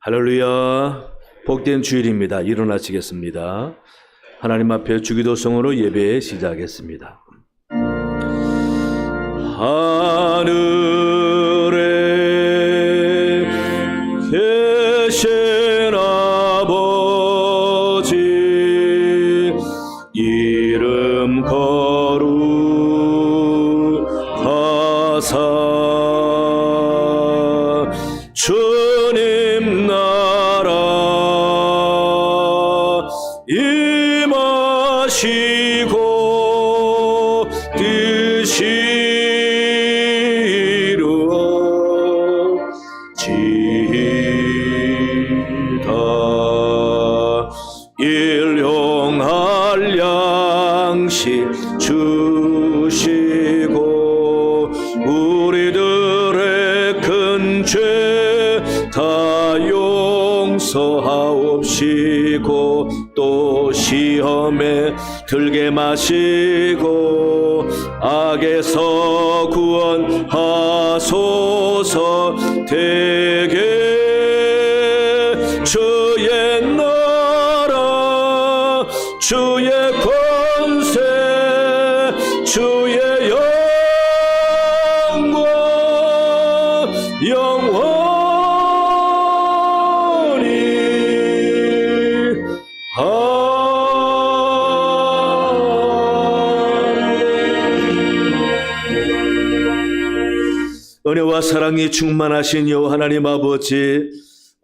할렐루야. 복된 주일입니다. 일어나시겠습니다. 하나님 앞에 주기도성으로 예배 시작하겠습니다. 하늘에 계신 아버지 이름 거룩하사 주님 나라 임하시고 뜻이루어지이다. 일용할 양식 주시고 우리들의 큰 죄 다 용서하옵시고 또 시험에 들게 마시고 악에서 구원하소서. 대개 주의 나라 주의 권세 주의 영광 영원히 은혜와 사랑이 충만하신 여호와 하나님 아버지,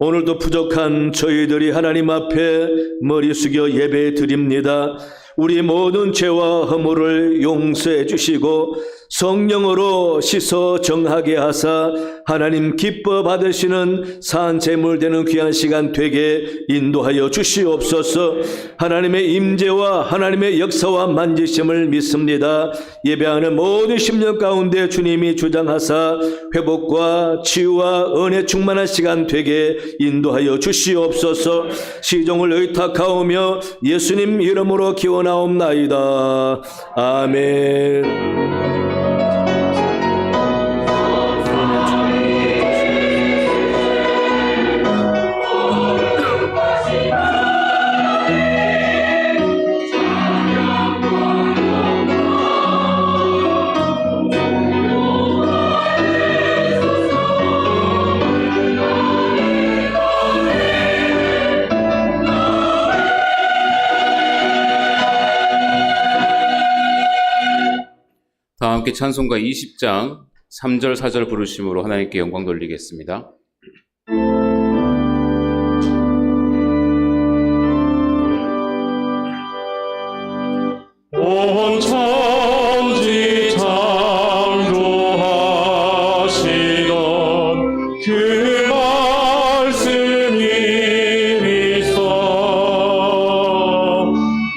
오늘도 부족한 저희들이 하나님 앞에 머리 숙여 예배 드립니다. 우리 모든 죄와 허물을 용서해 주시고 성령으로 씻어 정하게 하사 하나님 기뻐 받으시는 산 제물 되는 귀한 시간 되게 인도하여 주시옵소서. 하나님의 임재와 하나님의 역사와 만지심을 믿습니다. 예배하는 모든 심령 가운데 주님이 주장하사 회복과 치유와 은혜 충만한 시간 되게 인도하여 주시옵소서. 시종을 의탁하오며 예수님 이름으로 기원하옵나이다. 아멘. 다 함께 찬송가 20장 3절 4절 부르심으로 하나님께 영광 돌리겠습니다. 온 천지 창조하시던 그 말씀이 있어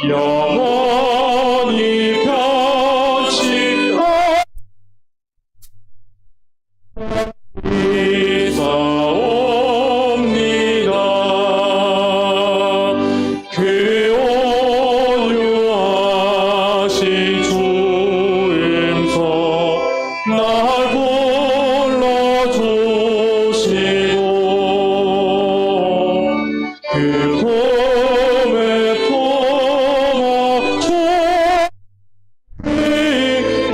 영원히 변치 이사옵니다. 그 온유하신 주 임서 날 불러주시고 그 꿈에 품어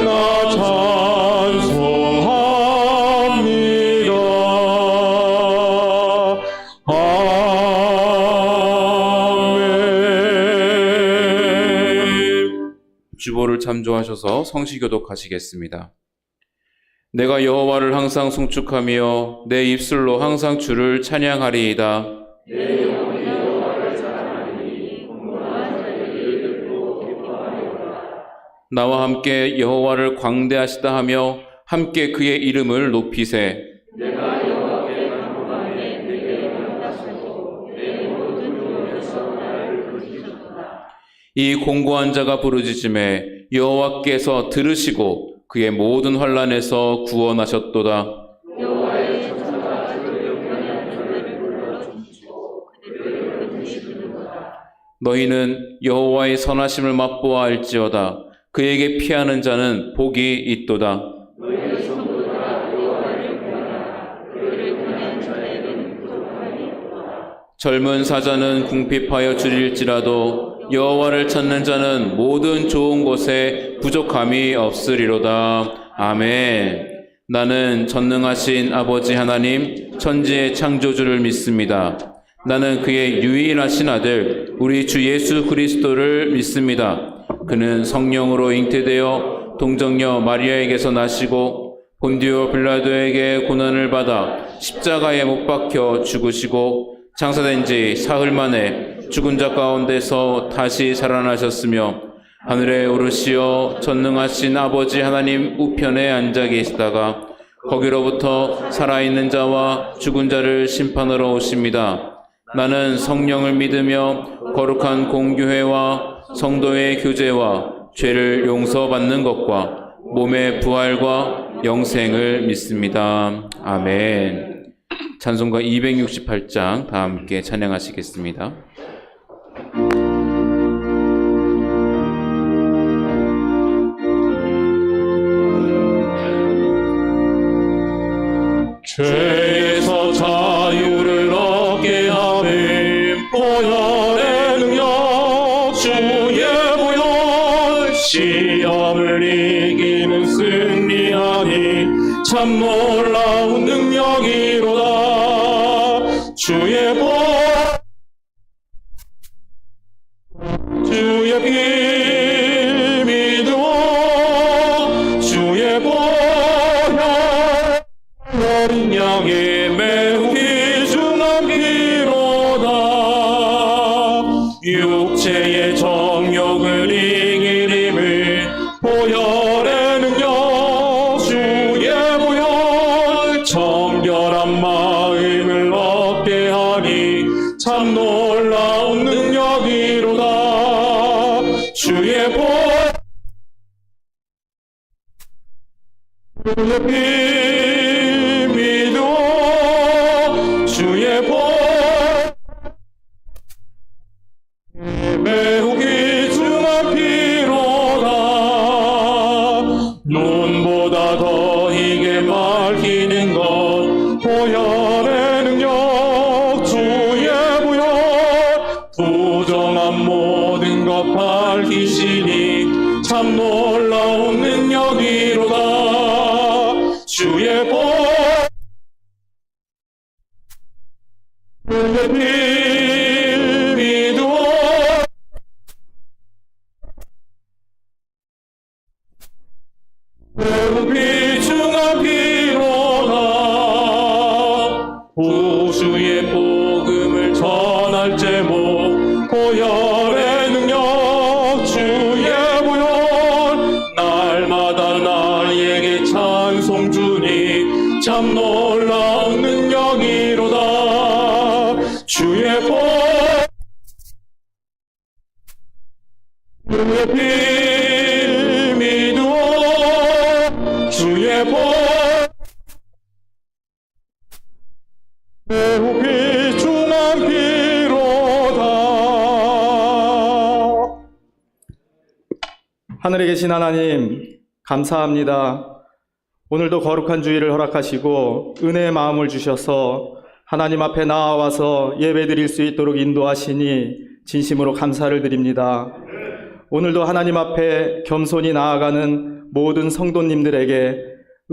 나 찬송합니다. 아멘. 주보를 참조하셔서 성시교독하시겠습니다. 내가 여호와를 항상 송축하며 내 입술로 항상 주를 찬양하리이다. 나와 함께 여호와를 광대하시다 하며 함께 그의 이름을 높이세. 이 공고한 자가 부르짖음에 여호와께서 들으시고 그의 모든 환난에서 구원하셨도다. 너희는 여호와의 선하심을 맛보아 알지어다. 그에게 피하는 자는 복이 있도다. 젊은 사자는 궁핍하여 줄일지라도 여호와를 찾는 자는 모든 좋은 곳에 부족함이 없으리로다. 아멘. 나는 전능하신 아버지 하나님 천지의 창조주를 믿습니다. 나는 그의 유일하신 아들 우리 주 예수 그리스도를 믿습니다. 그는 성령으로 잉태되어 동정녀 마리아에게서 나시고 본디오 빌라도에게 고난을 받아 십자가에 못 박혀 죽으시고 장사된 지 사흘 만에 죽은 자 가운데서 다시 살아나셨으며 하늘에 오르시어 전능하신 아버지 하나님 우편에 앉아 계시다가 거기로부터 살아있는 자와 죽은 자를 심판하러 오십니다. 나는 성령을 믿으며 거룩한 공교회와 성도의 교제와 죄를 용서받는 것과 몸의 부활과 영생을 믿습니다. 아멘. 찬송가 268장 다 함께 찬양하시겠습니다. 죄에서 자유를 얻게 하는 보혈의 능력 주의 보혈 시험을 이기는 승리하니 참 놀라운 능력이로다. 주의 보혈 주의 피 믿어 주의 보혈 어린 양의 매우 귀중한 피로다. 육체의 정욕을 이길 힘을 보혈의 능력 주의 보혈 정결한 마음을 얻게 하니 참 놀라운 능력이로다. 주의 보혈 주의 보혈 매우 귀중한 피로다. 눈보다 더 희게 밝히는 것 보혈의 능력 주의 보혈 부정한 모든 것 밝히시니 참 놀라운 능력이로다. 주의 보혈 주의 피 믿어 매우 귀중한 피로다. 보수의 복음을 전할 제목 보혈의 능력 주의 보혈 날마다 나에게 찬송 주니 참 놀라운 능력이로다. 주의 보혈 주의 피 믿어 주의 보혈 매우 귀중한 피로다. 하늘에 계신 하나님, 감사합니다. 오늘도 거룩한 주일을 허락하시고 은혜의 마음을 주셔서 하나님 앞에 나와서 예배드릴 수 있도록 인도하시니 진심으로 감사를 드립니다. 오늘도 하나님 앞에 겸손히 나아가는 모든 성도님들에게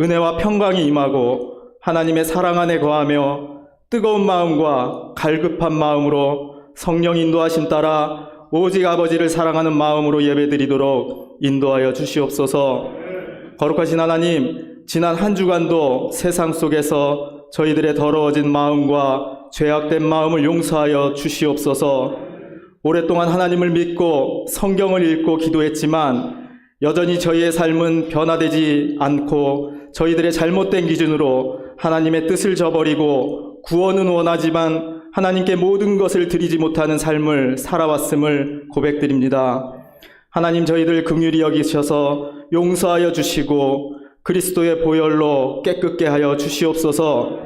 은혜와 평강이 임하고 하나님의 사랑 안에 거하며 뜨거운 마음과 갈급한 마음으로 성령 인도하심 따라 오직 아버지를 사랑하는 마음으로 예배드리도록 인도하여 주시옵소서. 거룩하신 하나님, 지난 한 주간도 세상 속에서 저희들의 더러워진 마음과 죄악된 마음을 용서하여 주시옵소서. 오랫동안 하나님을 믿고 성경을 읽고 기도했지만 여전히 저희의 삶은 변화되지 않고 저희들의 잘못된 기준으로 하나님의 뜻을 저버리고 구원은 원하지만 하나님께 모든 것을 드리지 못하는 삶을 살아왔음을 고백드립니다. 하나님, 저희들 긍휼히 여기셔서 용서하여 주시고 그리스도의 보혈로 깨끗게 하여 주시옵소서.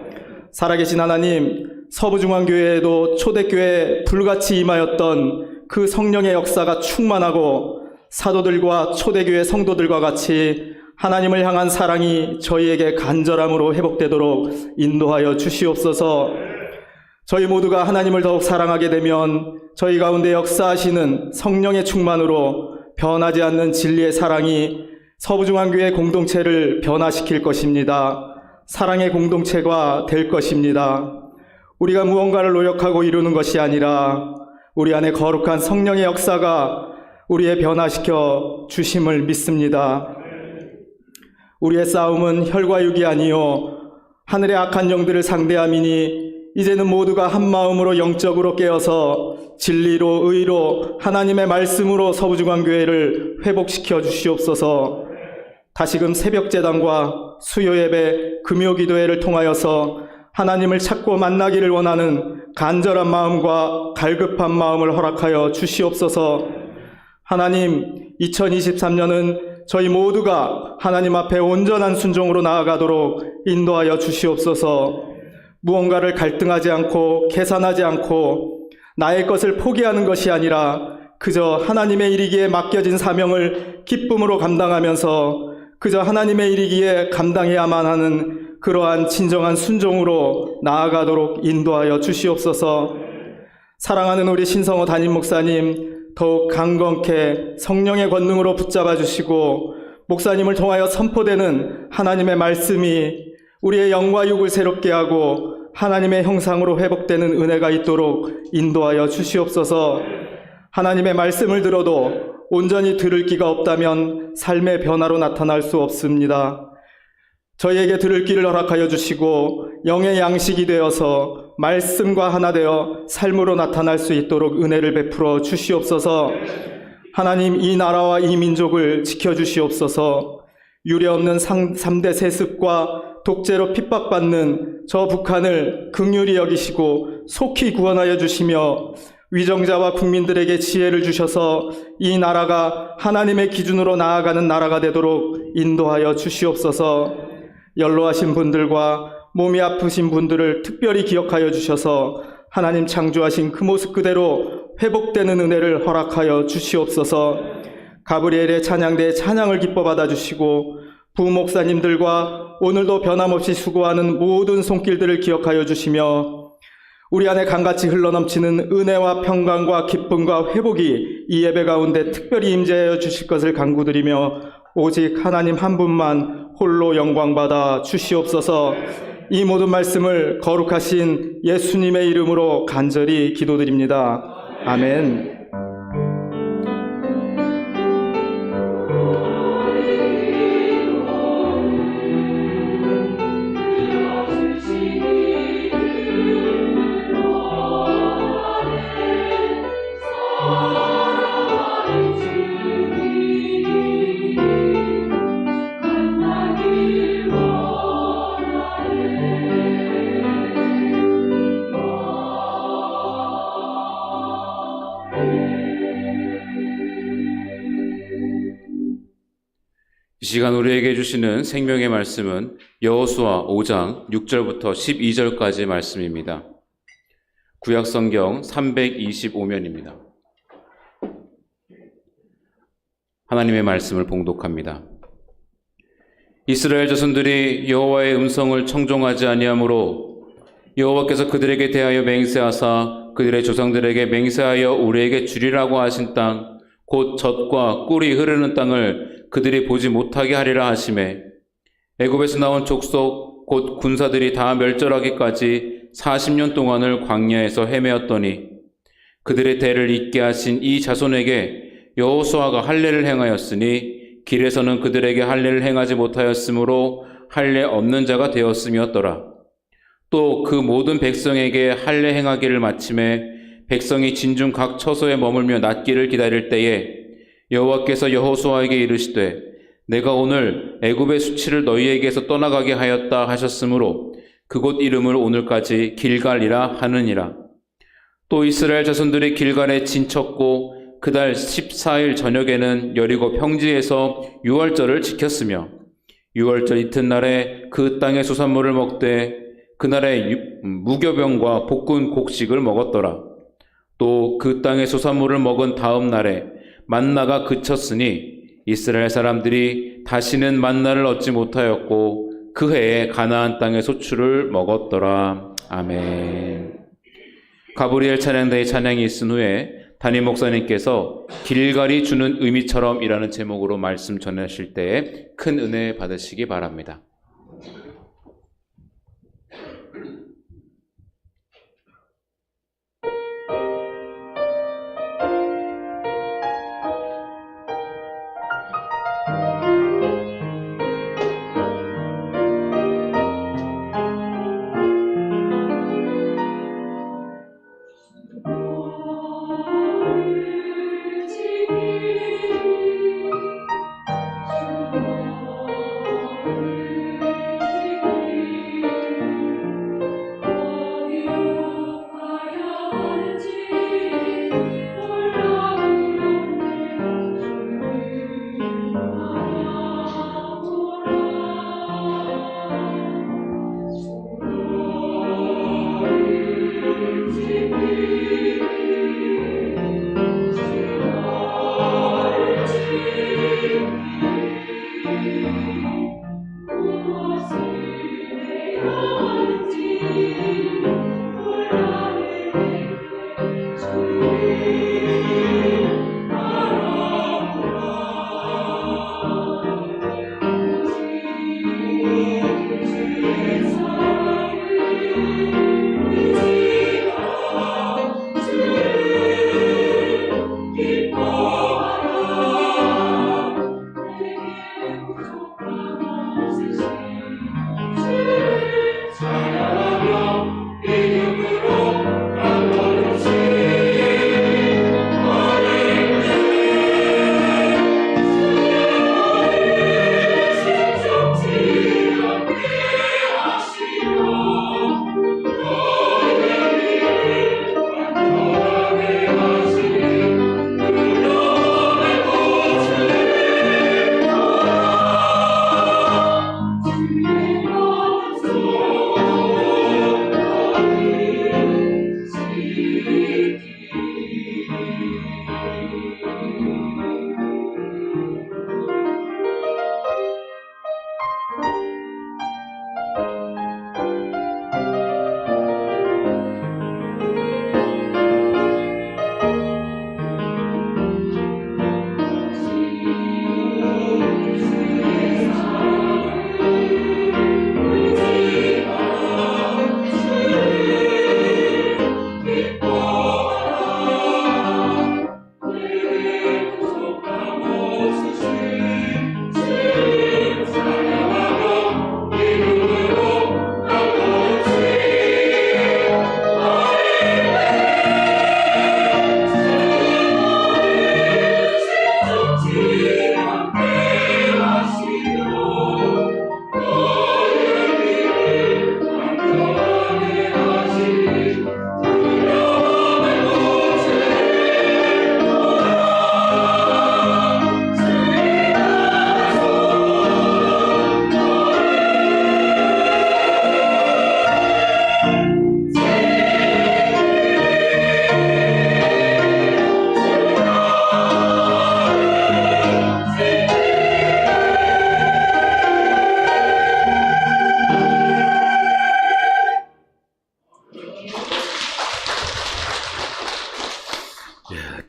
살아계신 하나님, 서부중앙교회에도 초대교회에 불같이 임하였던 그 성령의 역사가 충만하고 사도들과 초대교회 성도들과 같이 하나님을 향한 사랑이 저희에게 간절함으로 회복되도록 인도하여 주시옵소서. 저희 모두가 하나님을 더욱 사랑하게 되면 저희 가운데 역사하시는 성령의 충만으로 변하지 않는 진리의 사랑이 서부중앙교회 공동체를 변화시킬 것입니다. 사랑의 공동체가 될 것입니다. 우리가 무언가를 노력하고 이루는 것이 아니라 우리 안에 거룩한 성령의 역사가 우리의 변화시켜 주심을 믿습니다. 우리의 싸움은 혈과 육이 아니요 하늘의 악한 영들을 상대함이니 이제는 모두가 한 마음으로 영적으로 깨어서 진리로 의로 하나님의 말씀으로 서부중앙교회를 회복시켜 주시옵소서. 다시금 새벽제단과 수요예배, 금요기도회를 통하여서 하나님을 찾고 만나기를 원하는 간절한 마음과 갈급한 마음을 허락하여 주시옵소서. 하나님, 2023년은 저희 모두가 하나님 앞에 온전한 순종으로 나아가도록 인도하여 주시옵소서. 무언가를 갈등하지 않고 계산하지 않고 나의 것을 포기하는 것이 아니라 그저 하나님의 일이기에 맡겨진 사명을 기쁨으로 감당하면서 그저 하나님의 일이기에 감당해야만 하는 그러한 진정한 순종으로 나아가도록 인도하여 주시옵소서. 사랑하는 우리 신성호 담임 목사님, 더욱 강건케 성령의 권능으로 붙잡아 주시고 목사님을 통하여 선포되는 하나님의 말씀이 우리의 영과 육을 새롭게 하고 하나님의 형상으로 회복되는 은혜가 있도록 인도하여 주시옵소서. 하나님의 말씀을 들어도 온전히 들을 귀가 없다면 삶의 변화로 나타날 수 없습니다. 저희에게 들을 귀를 허락하여 주시고 영의 양식이 되어서 말씀과 하나 되어 삶으로 나타날 수 있도록 은혜를 베풀어 주시옵소서. 하나님, 이 나라와 이 민족을 지켜주시옵소서. 유례없는 3대 세습과 독재로 핍박받는 저 북한을 긍휼히 여기시고 속히 구원하여 주시며 위정자와 국민들에게 지혜를 주셔서 이 나라가 하나님의 기준으로 나아가는 나라가 되도록 인도하여 주시옵소서. 연로하신 분들과 몸이 아프신 분들을 특별히 기억하여 주셔서 하나님 창조하신 그 모습 그대로 회복되는 은혜를 허락하여 주시옵소서. 가브리엘의 찬양대의 찬양을 기뻐 받아주시고 부목사님들과 오늘도 변함없이 수고하는 모든 손길들을 기억하여 주시며 우리 안에 강같이 흘러넘치는 은혜와 평강과 기쁨과 회복이 이 예배 가운데 특별히 임재하여 주실 것을 간구드리며 오직 하나님 한 분만 홀로 영광받아 주시옵소서. 이 모든 말씀을 거룩하신 예수님의 이름으로 간절히 기도드립니다. 아멘. 이 시간 우리에게 주시는 생명의 말씀은 여호수아 5장 6절부터 12절까지 말씀입니다. 구약성경 325면입니다. 하나님의 말씀을 봉독합니다. 이스라엘 자손들이 여호와의 음성을 청종하지 아니하므로 여호와께서 그들에게 대하여 맹세하사 그들의 조상들에게 맹세하여 우리에게 주리라고 하신 땅 곧 젖과 꿀이 흐르는 땅을 그들이 보지 못하게 하리라 하시매 애굽에서 나온 족속 곧 군사들이 다 멸절하기까지 40년 동안을 광야에서 헤매었더니 그들의 대를 잇게 하신 이 자손에게 여호수아가 할례를 행하였으니 길에서는 그들에게 할례를 행하지 못하였으므로 할례 없는 자가 되었음이었더라. 또 그 모든 백성에게 할례 행하기를 마침에 백성이 진중 각 처소에 머물며 낫기를 기다릴 때에 여호와께서 여호수아에게 이르시되 내가 오늘 애굽의 수치를 너희에게서 떠나가게 하였다 하셨으므로 그곳 이름을 오늘까지 길갈이라 하느니라. 또 이스라엘 자손들이 길갈에 진쳤고 그달 14일 저녁에는 여리고 평지에서 유월절을 지켰으며 유월절 이튿날에 그 땅의 수산물을 먹되 그날에 무교병과 볶은 곡식을 먹었더라. 또 그 땅의 수산물을 먹은 다음 날에 만나가 그쳤으니 이스라엘 사람들이 다시는 만나를 얻지 못하였고 그 해에 가나안 땅의 소출을 먹었더라. 아멘. 가브리엘 찬양대의 찬양이 있은 후에 담임 목사님께서 길갈이 주는 의미처럼이라는 제목으로 말씀 전하실 때에 큰 은혜 받으시기 바랍니다.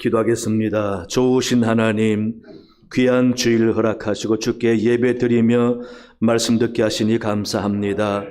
기도하겠습니다. 좋으신 하나님, 귀한 주일 허락하시고 주께 예배 드리며 말씀 듣게 하시니 감사합니다.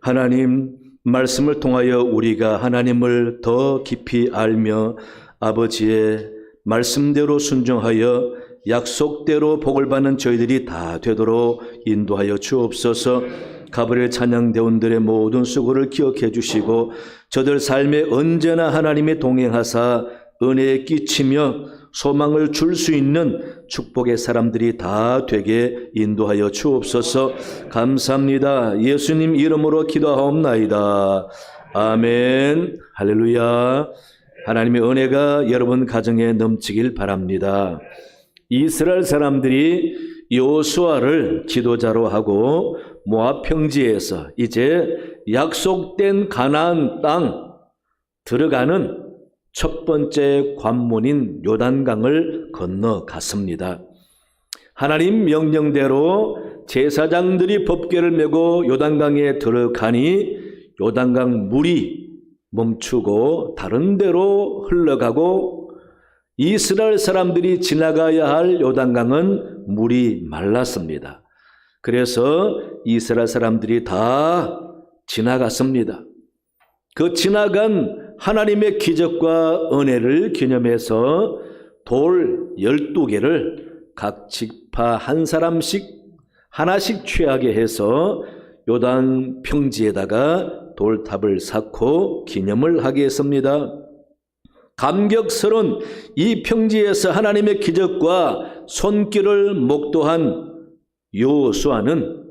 하나님, 말씀을 통하여 우리가 하나님을 더 깊이 알며 아버지의 말씀대로 순종하여 약속대로 복을 받는 저희들이 다 되도록 인도하여 주옵소서. 가브리엘 찬양대원들의 모든 수고를 기억해 주시고 저들 삶에 언제나 하나님이 동행하사 은혜에 끼치며 소망을 줄 수 있는 축복의 사람들이 다 되게 인도하여 주옵소서. 감사합니다. 예수님 이름으로 기도하옵나이다. 아멘. 할렐루야. 하나님의 은혜가 여러분 가정에 넘치길 바랍니다. 이스라엘 사람들이 여호수아를 지도자로 하고 모압 평지에서 이제 약속된 가나안 땅 들어가는 첫 번째 관문인 요단강을 건너갔습니다. 하나님 명령대로 제사장들이 법궤를 메고 요단강에 들어가니 요단강 물이 멈추고 다른 데로 흘러가고 이스라엘 사람들이 지나가야 할 요단강은 물이 말랐습니다. 그래서 이스라엘 사람들이 다 지나갔습니다. 그 지나간 하나님의 기적과 은혜를 기념해서 돌 12개를 각 지파 한 사람씩 하나씩 취하게 해서 요단 평지에다가 돌탑을 쌓고 기념을 하게 했습니다. 감격스러운 이 평지에서 하나님의 기적과 손길을 목도한 여호수아는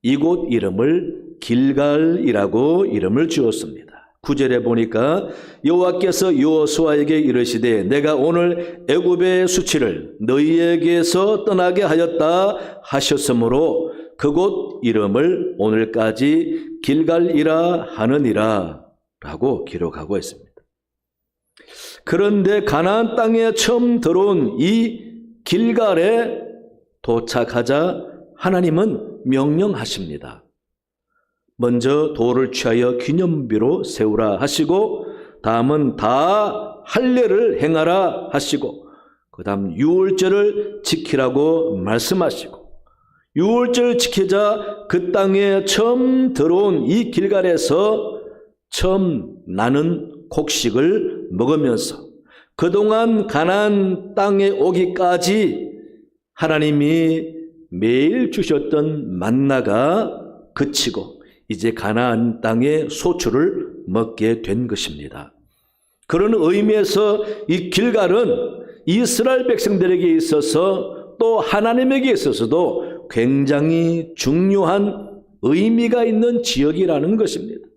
이곳 이름을 길갈이라고 이름을 지었습니다. 9절에 보니까 여호와께서 여호수아에게 이르시되 내가 오늘 애굽의 수치를 너희에게서 떠나게 하였다 하셨으므로 그곳 이름을 오늘까지 길갈이라 하느니라 라고 기록하고 있습니다. 그런데 가나안 땅에 처음 들어온 이 길갈에 도착하자 하나님은 명령하십니다. 먼저 돌을 취하여 기념비로 세우라 하시고 다음은 다 할례를 행하라 하시고 그 다음 유월절을 지키라고 말씀하시고 유월절 지키자 그 땅에 처음 들어온 이 길갈에서 처음 나는 곡식을 먹으면서 그동안 가나안 땅에 오기까지 하나님이 매일 주셨던 만나가 그치고 이제 가나안 땅의 소출을 먹게 된 것입니다. 그런 의미에서 이 길갈은 이스라엘 백성들에게 있어서 또 하나님에게 있어서도 굉장히 중요한 의미가 있는 지역이라는 것입니다.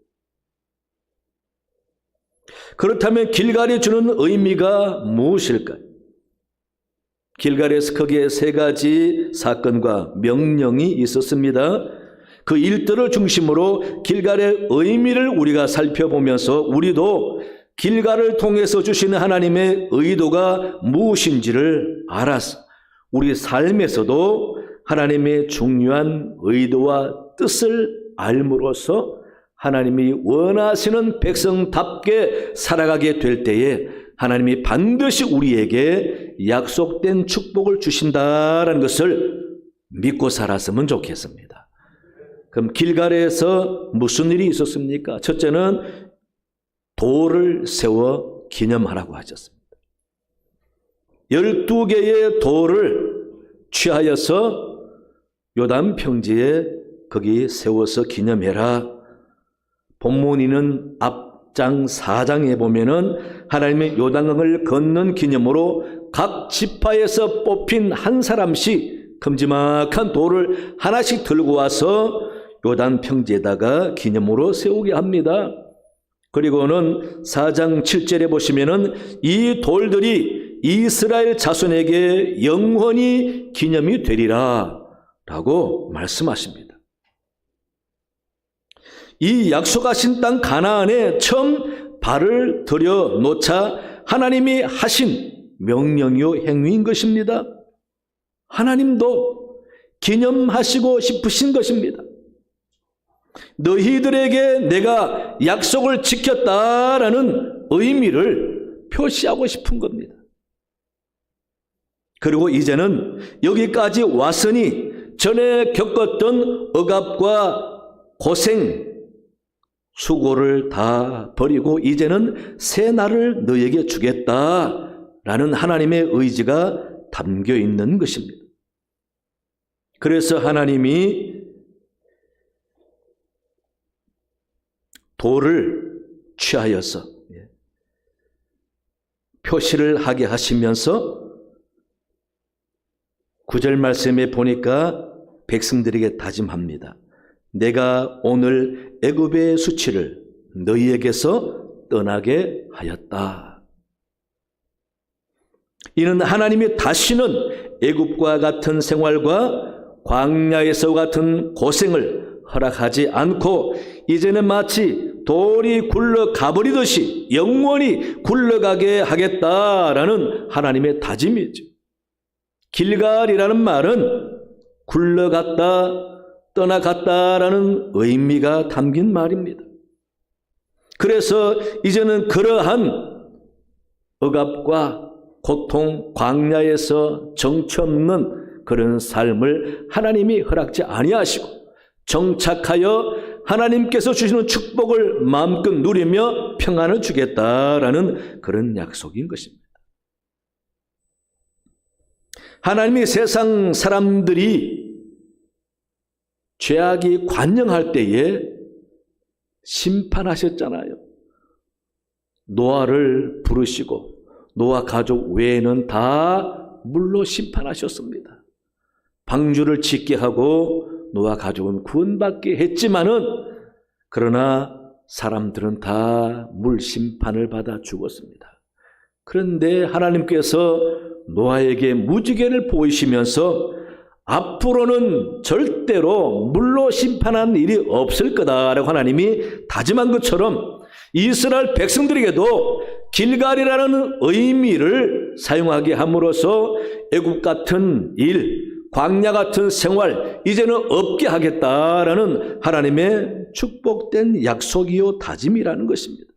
그렇다면 길갈이 주는 의미가 무엇일까요? 길갈에서 크게 세 가지 사건과 명령이 있었습니다. 그 일들을 중심으로 길갈의 의미를 우리가 살펴보면서 우리도 길갈을 통해서 주시는 하나님의 의도가 무엇인지를 알아서 우리 삶에서도 하나님의 중요한 의도와 뜻을 알므로써 하나님이 원하시는 백성답게 살아가게 될 때에 하나님이 반드시 우리에게 약속된 축복을 주신다라는 것을 믿고 살았으면 좋겠습니다. 그럼 길갈에서 무슨 일이 있었습니까? 첫째는 돌을 세워 기념하라고 하셨습니다. 12개의 돌을 취하여서 요단 평지에 거기 세워서 기념해라. 본문이는 앞장 4장에 보면은 하나님의 요단강을 건넌 기념으로 각 지파에서 뽑힌 한 사람씩 큼지막한 돌을 하나씩 들고 와서 요단 평지에다가 기념으로 세우게 합니다. 그리고는 4장 7절에 보시면은 이 돌들이 이스라엘 자손에게 영원히 기념이 되리라 라고 말씀하십니다. 이 약속하신 땅 가나안에 처음 발을 들여 놓자 하나님이 하신 명령이요 행위인 것입니다. 하나님도 기념하시고 싶으신 것입니다. 너희들에게 내가 약속을 지켰다라는 의미를 표시하고 싶은 겁니다. 그리고 이제는 여기까지 왔으니 전에 겪었던 억압과 고생, 수고를 다 버리고 이제는 새 날을 너에게 주겠다라는 하나님의 의지가 담겨 있는 것입니다. 그래서 하나님이 돌을 취하여서 표시를 하게 하시면서 9절 말씀에 보니까 백성들에게 다짐합니다. 내가 오늘 애굽의 수치를 너희에게서 떠나게 하였다. 이는 하나님이 다시는 애굽과 같은 생활과 광야에서와 같은 고생을 허락하지 않고 이제는 마치 돌이 굴러가버리듯이 영원히 굴러가게 하겠다라는 하나님의 다짐이죠. 길갈이라는 말은 굴러갔다, 떠나갔다라는 의미가 담긴 말입니다. 그래서 이제는 그러한 억압과 고통, 광야에서 정처 없는 그런 삶을 하나님이 허락지 아니하시고 정착하여 하나님께서 주시는 축복을 마음껏 누리며 평안을 주겠다라는 그런 약속인 것입니다. 하나님이 세상 사람들이 죄악이 관영할 때에 심판하셨잖아요. 노아를 부르시고 노아 가족 외에는 다 물로 심판하셨습니다. 방주를 짓게 하고 노아 가족은 구원받게 했지만은 그러나 사람들은 다 물 심판을 받아 죽었습니다. 그런데 하나님께서 노아에게 무지개를 보이시면서 앞으로는 절대로 물로 심판한 일이 없을 거다라고 하나님이 다짐한 것처럼 이스라엘 백성들에게도 길갈이라는 의미를 사용하게 함으로써 애국 같은 일, 광야 같은 생활 이제는 없게 하겠다라는 하나님의 축복된 약속이요 다짐이라는 것입니다.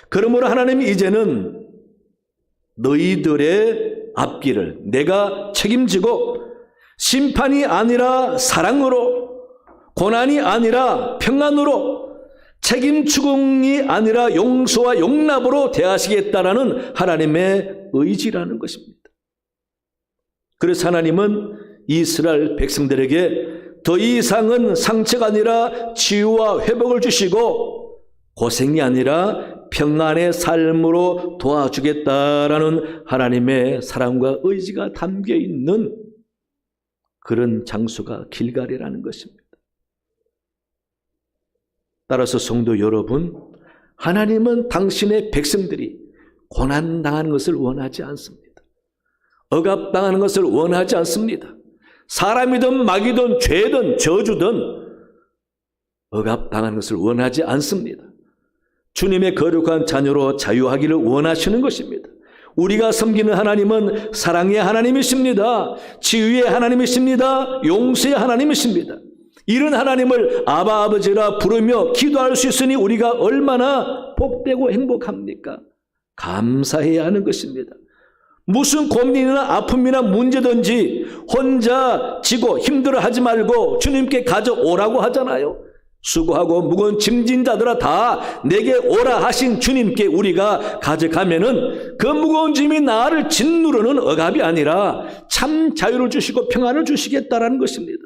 그러므로 하나님이 이제는 너희들의 앞길을 내가 책임지고 심판이 아니라 사랑으로, 고난이 아니라 평안으로, 책임 추궁이 아니라 용서와 용납으로 대하시겠다라는 하나님의 의지라는 것입니다. 그래서 하나님은 이스라엘 백성들에게 더 이상은 상처가 아니라 치유와 회복을 주시고 고생이 아니라 평안의 삶으로 도와주겠다라는 하나님의 사랑과 의지가 담겨 있는 그런 장소가 길갈이라는 것입니다. 따라서 성도 여러분, 하나님은 당신의 백성들이 고난당하는 것을 원하지 않습니다. 억압당하는 것을 원하지 않습니다. 사람이든 마귀든 죄든 저주든 억압당하는 것을 원하지 않습니다. 주님의 거룩한 자녀로 자유하기를 원하시는 것입니다. 우리가 섬기는 하나님은 사랑의 하나님이십니다. 치유의 하나님이십니다. 용서의 하나님이십니다. 이런 하나님을 아바 아버지라 부르며 기도할 수 있으니 우리가 얼마나 복되고 행복합니까? 감사해야 하는 것입니다. 무슨 고민이나 아픔이나 문제든지 혼자 지고 힘들어하지 말고 주님께 가져오라고 하잖아요. 수고하고 무거운 짐진 자들아 다 내게 오라 하신 주님께 우리가 가져가면은 그 무거운 짐이 나를 짓누르는 억압이 아니라 참 자유를 주시고 평안을 주시겠다라는 것입니다.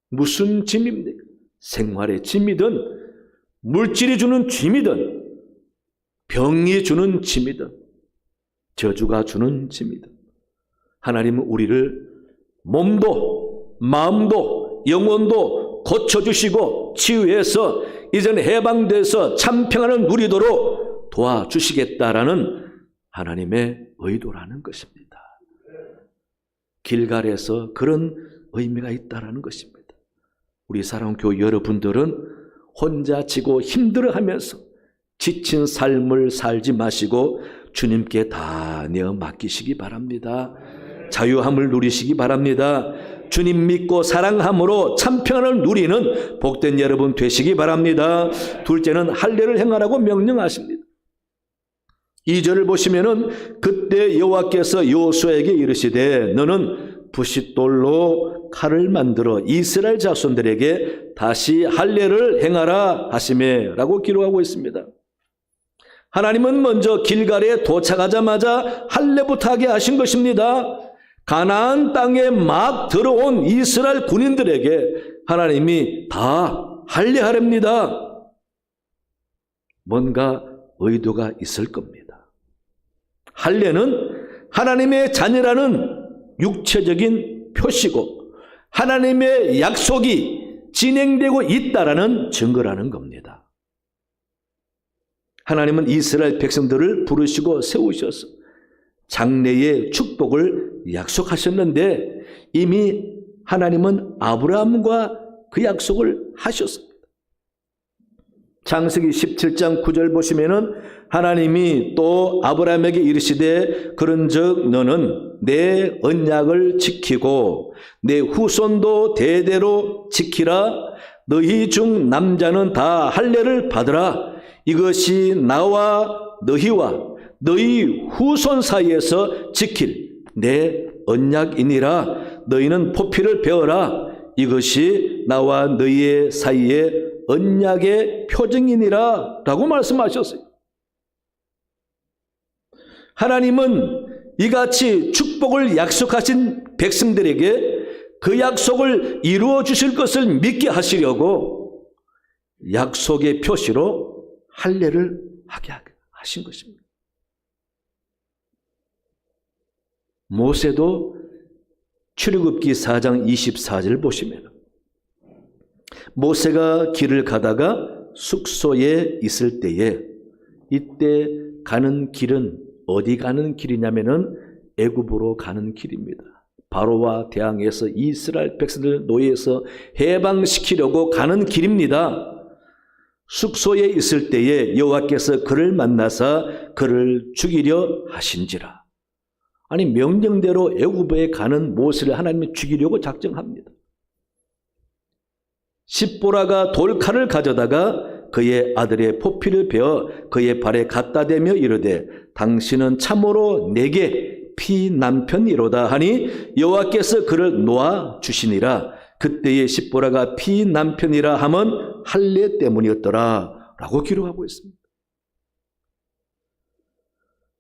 무슨 짐입니까? 생활의 짐이든 물질이 주는 짐이든 병이 주는 짐이든 저주가 주는 짐이든 하나님은 우리를 몸도 마음도 영혼도 고쳐주시고 치유해서 이제는 해방돼서 참 평안을 누리도록 도와주시겠다라는 하나님의 의도라는 것입니다. 길갈에서 그런 의미가 있다라는 것입니다. 우리 사랑하는 교회 여러분들은 혼자 지고 힘들어하면서 지친 삶을 살지 마시고 주님께 다 내어 맡기시기 바랍니다. 자유함을 누리시기 바랍니다. 주님 믿고 사랑함으로 참 평안을 누리는 복된 여러분 되시기 바랍니다. 둘째는 할례를 행하라고 명령하십니다. 2절을 보시면은 그때 여호와께서 여호수아에게 이르시되 너는 부싯돌로 칼을 만들어 이스라엘 자손들에게 다시 할례를 행하라 하시매라고 기록하고 있습니다. 하나님은 먼저 길갈에 도착하자마자 할례부터 하게 하신 것입니다. 가나안 땅에 막 들어온 이스라엘 군인들에게 하나님이 다 할례하랍니다. 뭔가 의도가 있을 겁니다. 할례는 하나님의 자녀라는 육체적인 표시고 하나님의 약속이 진행되고 있다라는 증거라는 겁니다. 하나님은 이스라엘 백성들을 부르시고 세우셔서 장래의 축복을 약속하셨는데 이미 하나님은 아브라함과 그 약속을 하셨습니다. 창세기 17장 9절 보시면은 하나님이 또 아브라함에게 이르시되 그런즉 너는 내 언약을 지키고 내 후손도 대대로 지키라. 너희 중 남자는 다 할례를 받으라. 이것이 나와 너희와 너희 후손 사이에서 지킬 내 언약이니라. 너희는 포피를 베어라. 이것이 나와 너희의 사이의 언약의 표징이니라 라고 말씀하셨어요. 하나님은 이같이 축복을 약속하신 백성들에게 그 약속을 이루어 주실 것을 믿게 하시려고 약속의 표시로 할례를 하게 하신 것입니다. 모세도 출애굽기 4장 24절 보시면 모세가 길을 가다가 숙소에 있을 때에 이때 가는 길은 어디 가는 길이냐면은 애굽으로 가는 길입니다. 바로와 대항해서 이스라엘 백성들 노예에서 해방시키려고 가는 길입니다. 숙소에 있을 때에 여호와께서 그를 만나사 그를 죽이려 하신지라. 아니 명령대로 애굽에 가는 모세를 하나님이 죽이려고 작정합니다. 십보라가 돌칼을 가져다가 그의 아들의 포피를 베어 그의 발에 갖다 대며 이르되 당신은 참으로 내게 피남편이로다 하니 여호와께서 그를 놓아 주시니라. 그때의 십보라가 피남편이라 함은 할례 때문이었더라 라고 기록하고 있습니다.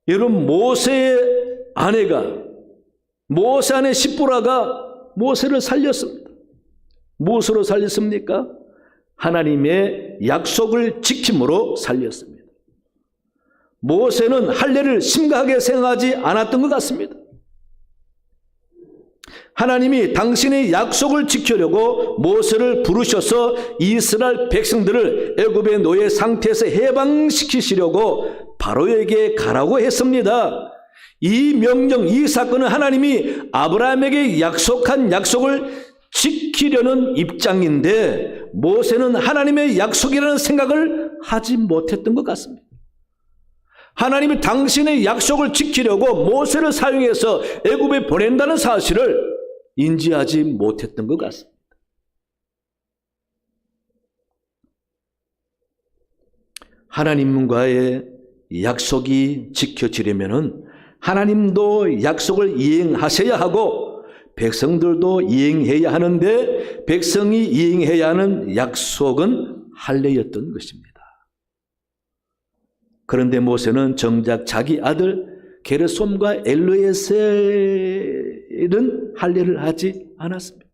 여러분, 모세의 아내가, 모세 아내 십보라가 모세를 살렸습니다. 무엇으로 살렸습니까? 하나님의 약속을 지킴으로 살렸습니다. 모세는 할례를 심각하게 생각하지 않았던 것 같습니다. 하나님이 당신의 약속을 지키려고 모세를 부르셔서 이스라엘 백성들을 애굽의 노예 상태에서 해방시키시려고 바로에게 가라고 했습니다. 이 명령, 이 사건은 하나님이 아브라함에게 약속한 약속을 지키려는 입장인데 모세는 하나님의 약속이라는 생각을 하지 못했던 것 같습니다. 하나님이 당신의 약속을 지키려고 모세를 사용해서 애굽에 보낸다는 사실을 인지하지 못했던 것 같습니다. 하나님과의 약속이 지켜지려면은 하나님도 약속을 이행하셔야 하고 백성들도 이행해야 하는데 백성이 이행해야 하는 약속은 할례였던 것입니다. 그런데 모세는 정작 자기 아들 게르솜과 엘르에셀은 할례를 하지 않았습니다.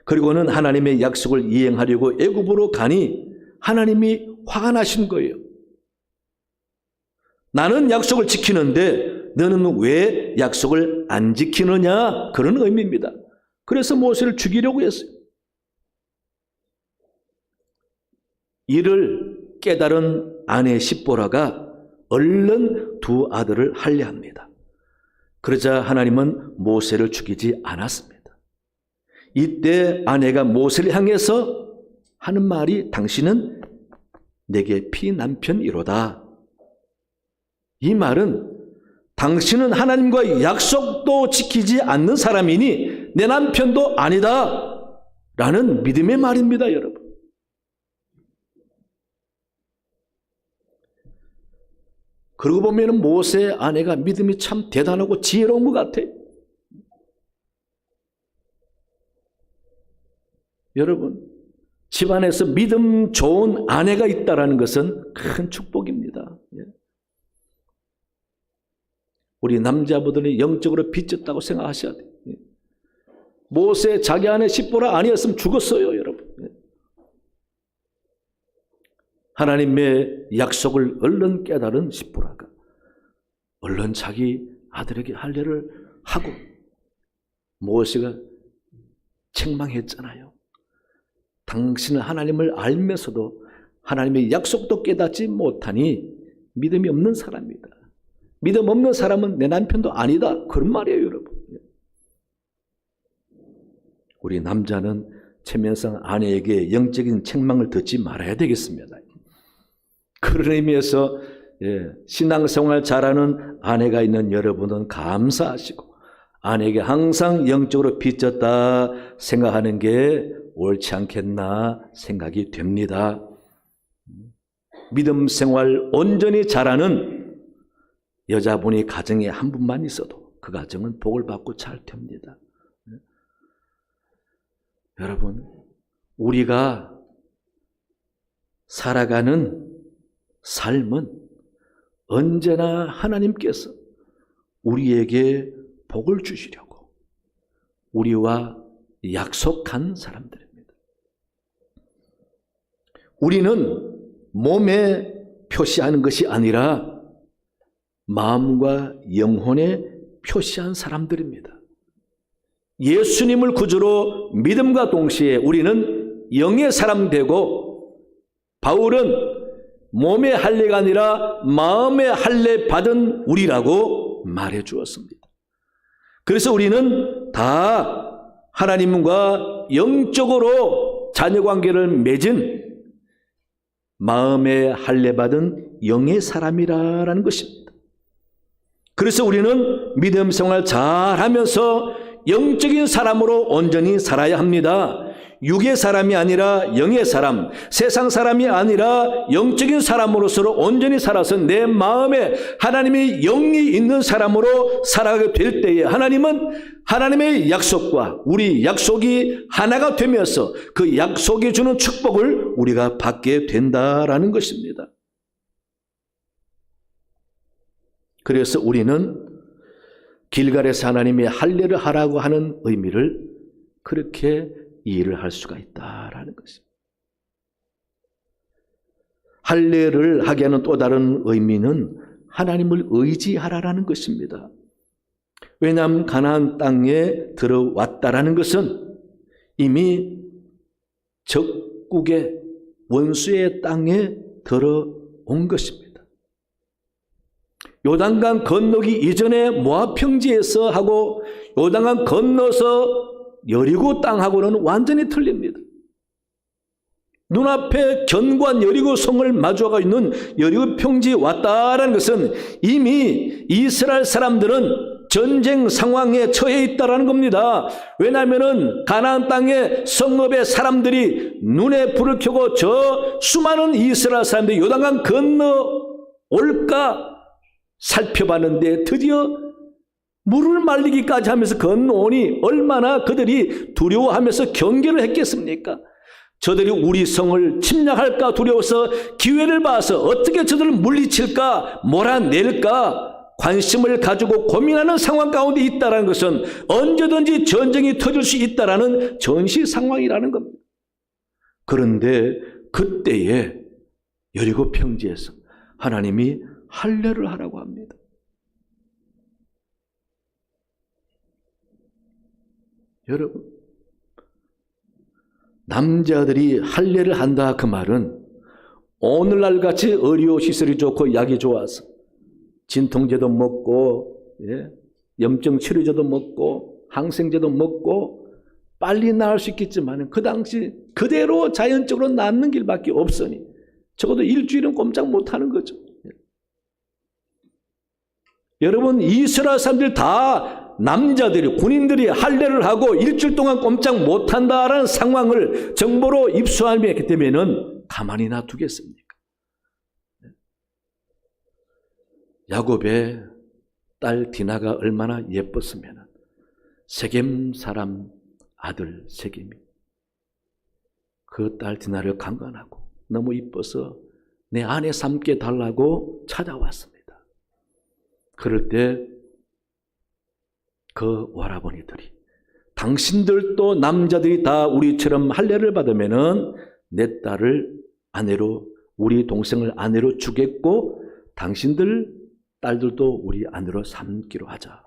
그리고는 하나님의 약속을 이행하려고 애굽으로 가니 하나님이 화가 나신 거예요. 나는 약속을 지키는데 너는 왜 약속을 안 지키느냐? 그런 의미입니다. 그래서 모세를 죽이려고 했어요. 이를 깨달은 아내 십보라가 얼른 두 아들을 할례합니다. 그러자 하나님은 모세를 죽이지 않았습니다. 이때 아내가 모세를 향해서 하는 말이 당신은 내게 피남편이로다. 이 말은 당신은 하나님과의 약속도 지키지 않는 사람이니 내 남편도 아니다 라는 믿음의 말입니다, 여러분. 그러고 보면 모세의 아내가 믿음이 참 대단하고 지혜로운 것 같아요. 여러분, 집안에서 믿음 좋은 아내가 있다는 것은 큰 축복입니다. 우리 남자분들이 영적으로 빚졌다고 생각하셔야 돼요. 모세 자기 아내 십보라 아니었으면 죽었어요, 여러분. 하나님의 약속을 얼른 깨달은 십보라가 얼른 자기 아들에게 할례를 하고 모세가 책망했잖아요. 당신은 하나님을 알면서도 하나님의 약속도 깨닫지 못하니 믿음이 없는 사람이다. 믿음 없는 사람은 내 남편도 아니다. 그런 말이에요, 여러분. 우리 남자는 체면상 아내에게 영적인 책망을 듣지 말아야 되겠습니다. 그런 의미에서 신앙생활 잘하는 아내가 있는 여러분은 감사하시고 아내에게 항상 영적으로 빚졌다 생각하는 게 옳지 않겠나 생각이 됩니다. 믿음 생활 온전히 잘하는 여자분이 가정에 한 분만 있어도 그 가정은 복을 받고 잘 됩니다. 여러분, 우리가 살아가는 삶은 언제나 하나님께서 우리에게 복을 주시려고 우리와 약속한 사람들입니다. 우리는 몸에 표시하는 것이 아니라 마음과 영혼에 표시한 사람들입니다. 예수님을 구주로 믿음과 동시에 우리는 영의 사람 되고, 바울은 몸의 할례가 아니라 마음의 할례 받은 우리라고 말해 주었습니다. 그래서 우리는 다 하나님과 영적으로 자녀관계를 맺은 마음의 할례 받은 영의 사람이라는 것입니다. 그래서 우리는 믿음 생활 잘하면서 영적인 사람으로 온전히 살아야 합니다. 육의 사람이 아니라 영의 사람, 세상 사람이 아니라 영적인 사람으로서 온전히 살아서 내 마음에 하나님의 영이 있는 사람으로 살아가게 될 때에 하나님은 하나님의 약속과 우리 약속이 하나가 되면서 그 약속이 주는 축복을 우리가 받게 된다라는 것입니다. 그래서 우리는 길갈에서 하나님의 할례를 하라고 하는 의미를 그렇게 이해를 할 수가 있다라는 것입니다. 할례를 하게 하는 또 다른 의미는 하나님을 의지하라라는 것입니다. 왜냐하면 가나안 땅에 들어왔다라는 것은 이미 적국의 원수의 땅에 들어온 것입니다. 요단강 건너기 이전에 모압 평지에서 하고 요단강 건너서 여리고 땅하고는 완전히 틀립니다. 눈앞에 견고한 여리고 성을 마주하고 있는 여리고 평지에 왔다라는 것은 이미 이스라엘 사람들은 전쟁 상황에 처해 있다라는 겁니다. 왜냐하면 가나안 땅의 성읍의 사람들이 눈에 불을 켜고 저 수많은 이스라엘 사람들이 요단강 건너 올까 살펴봤는데 드디어 물을 말리기까지 하면서 건너오니 얼마나 그들이 두려워하면서 경계를 했겠습니까? 저들이 우리 성을 침략할까 두려워서 기회를 봐서 어떻게 저들을 물리칠까 몰아낼까 관심을 가지고 고민하는 상황 가운데 있다는 것은 언제든지 전쟁이 터질 수 있다는 전시 상황이라는 겁니다. 그런데 그때에 여리고 평지에서 하나님이 할례를 하라고 합니다. 여러분, 남자들이 할례를 한다 그 말은 오늘날 같이 의료 시설이 좋고 약이 좋아서 진통제도 먹고 염증 치료제도 먹고 항생제도 먹고 빨리 나을 수 있겠지만 그 당시 그대로 자연적으로 낫는 길밖에 없으니 적어도 일주일은 꼼짝 못하는 거죠. 여러분, 이스라엘 사람들 다 남자들이 군인들이 할례를 하고 일주일 동안 꼼짝 못한다라는 상황을 정보로 입수하게 되면은 가만히 놔두겠습니까? 야곱의 딸 디나가 얼마나 예뻤으면 세겜 사람 아들 세겜이 그 딸 디나를 강간하고 너무 이뻐서 내 아내 삼게 달라고 찾아왔습니다. 그럴 때 그 오라버니들이 당신들도 남자들이 다 우리처럼 할례를 받으면은 내 딸을 아내로 우리 동생을 아내로 주겠고 당신들 딸들도 우리 아내로 삼기로 하자.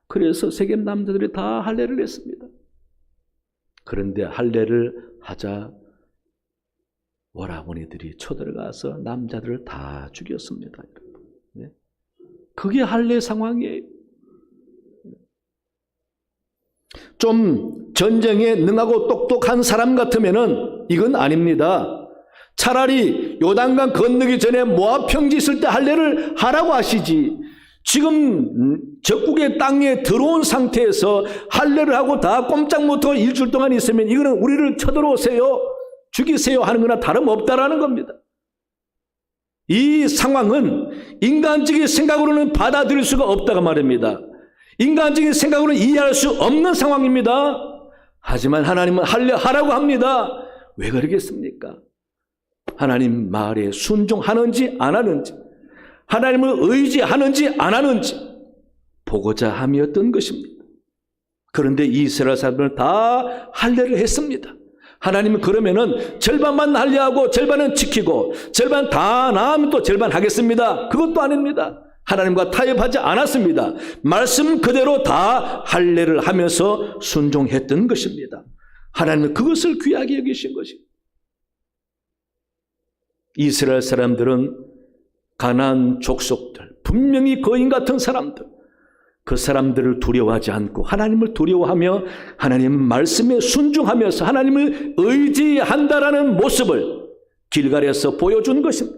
그래서 세겜 남자들이 다 할례를 했습니다. 그런데 할례를 하자 오라버니들이 쳐들어가서 남자들을 다 죽였습니다. 그게 할례 상황이에요. 좀 전쟁에 능하고 똑똑한 사람 같으면은 이건 아닙니다. 차라리 요단강 건너기 전에 모압 평지 있을 때 할례를 하라고 하시지. 지금 적국의 땅에 들어온 상태에서 할례를 하고 다 꼼짝 못하고 일주일 동안 있으면 이거는 우리를 쳐들어오세요, 죽이세요 하는 거나 다름없다라는 겁니다. 이 상황은 인간적인 생각으로는 받아들일 수가 없다고 말입니다. 인간적인 생각으로는 이해할 수 없는 상황입니다. 하지만 하나님은 할례하라고 합니다. 왜 그러겠습니까? 하나님 말에 순종하는지 안 하는지, 하나님을 의지하는지 안 하는지 보고자 함이었던 것입니다. 그런데 이스라엘 사람들은 다 할례를 했습니다. 하나님은 그러면은 절반만 할례하고 절반은 지키고 절반 다 나으면 또 절반 하겠습니다. 그것도 아닙니다. 하나님과 타협하지 않았습니다. 말씀 그대로 다 할례를 하면서 순종했던 것입니다. 하나님은 그것을 귀하게 여기신 것입니다. 이스라엘 사람들은 가나안 족속들, 분명히 거인 같은 사람들, 그 사람들을 두려워하지 않고 하나님을 두려워하며 하나님 말씀에 순종하면서 하나님을 의지한다라는 모습을 길갈에서 보여준 것입니다.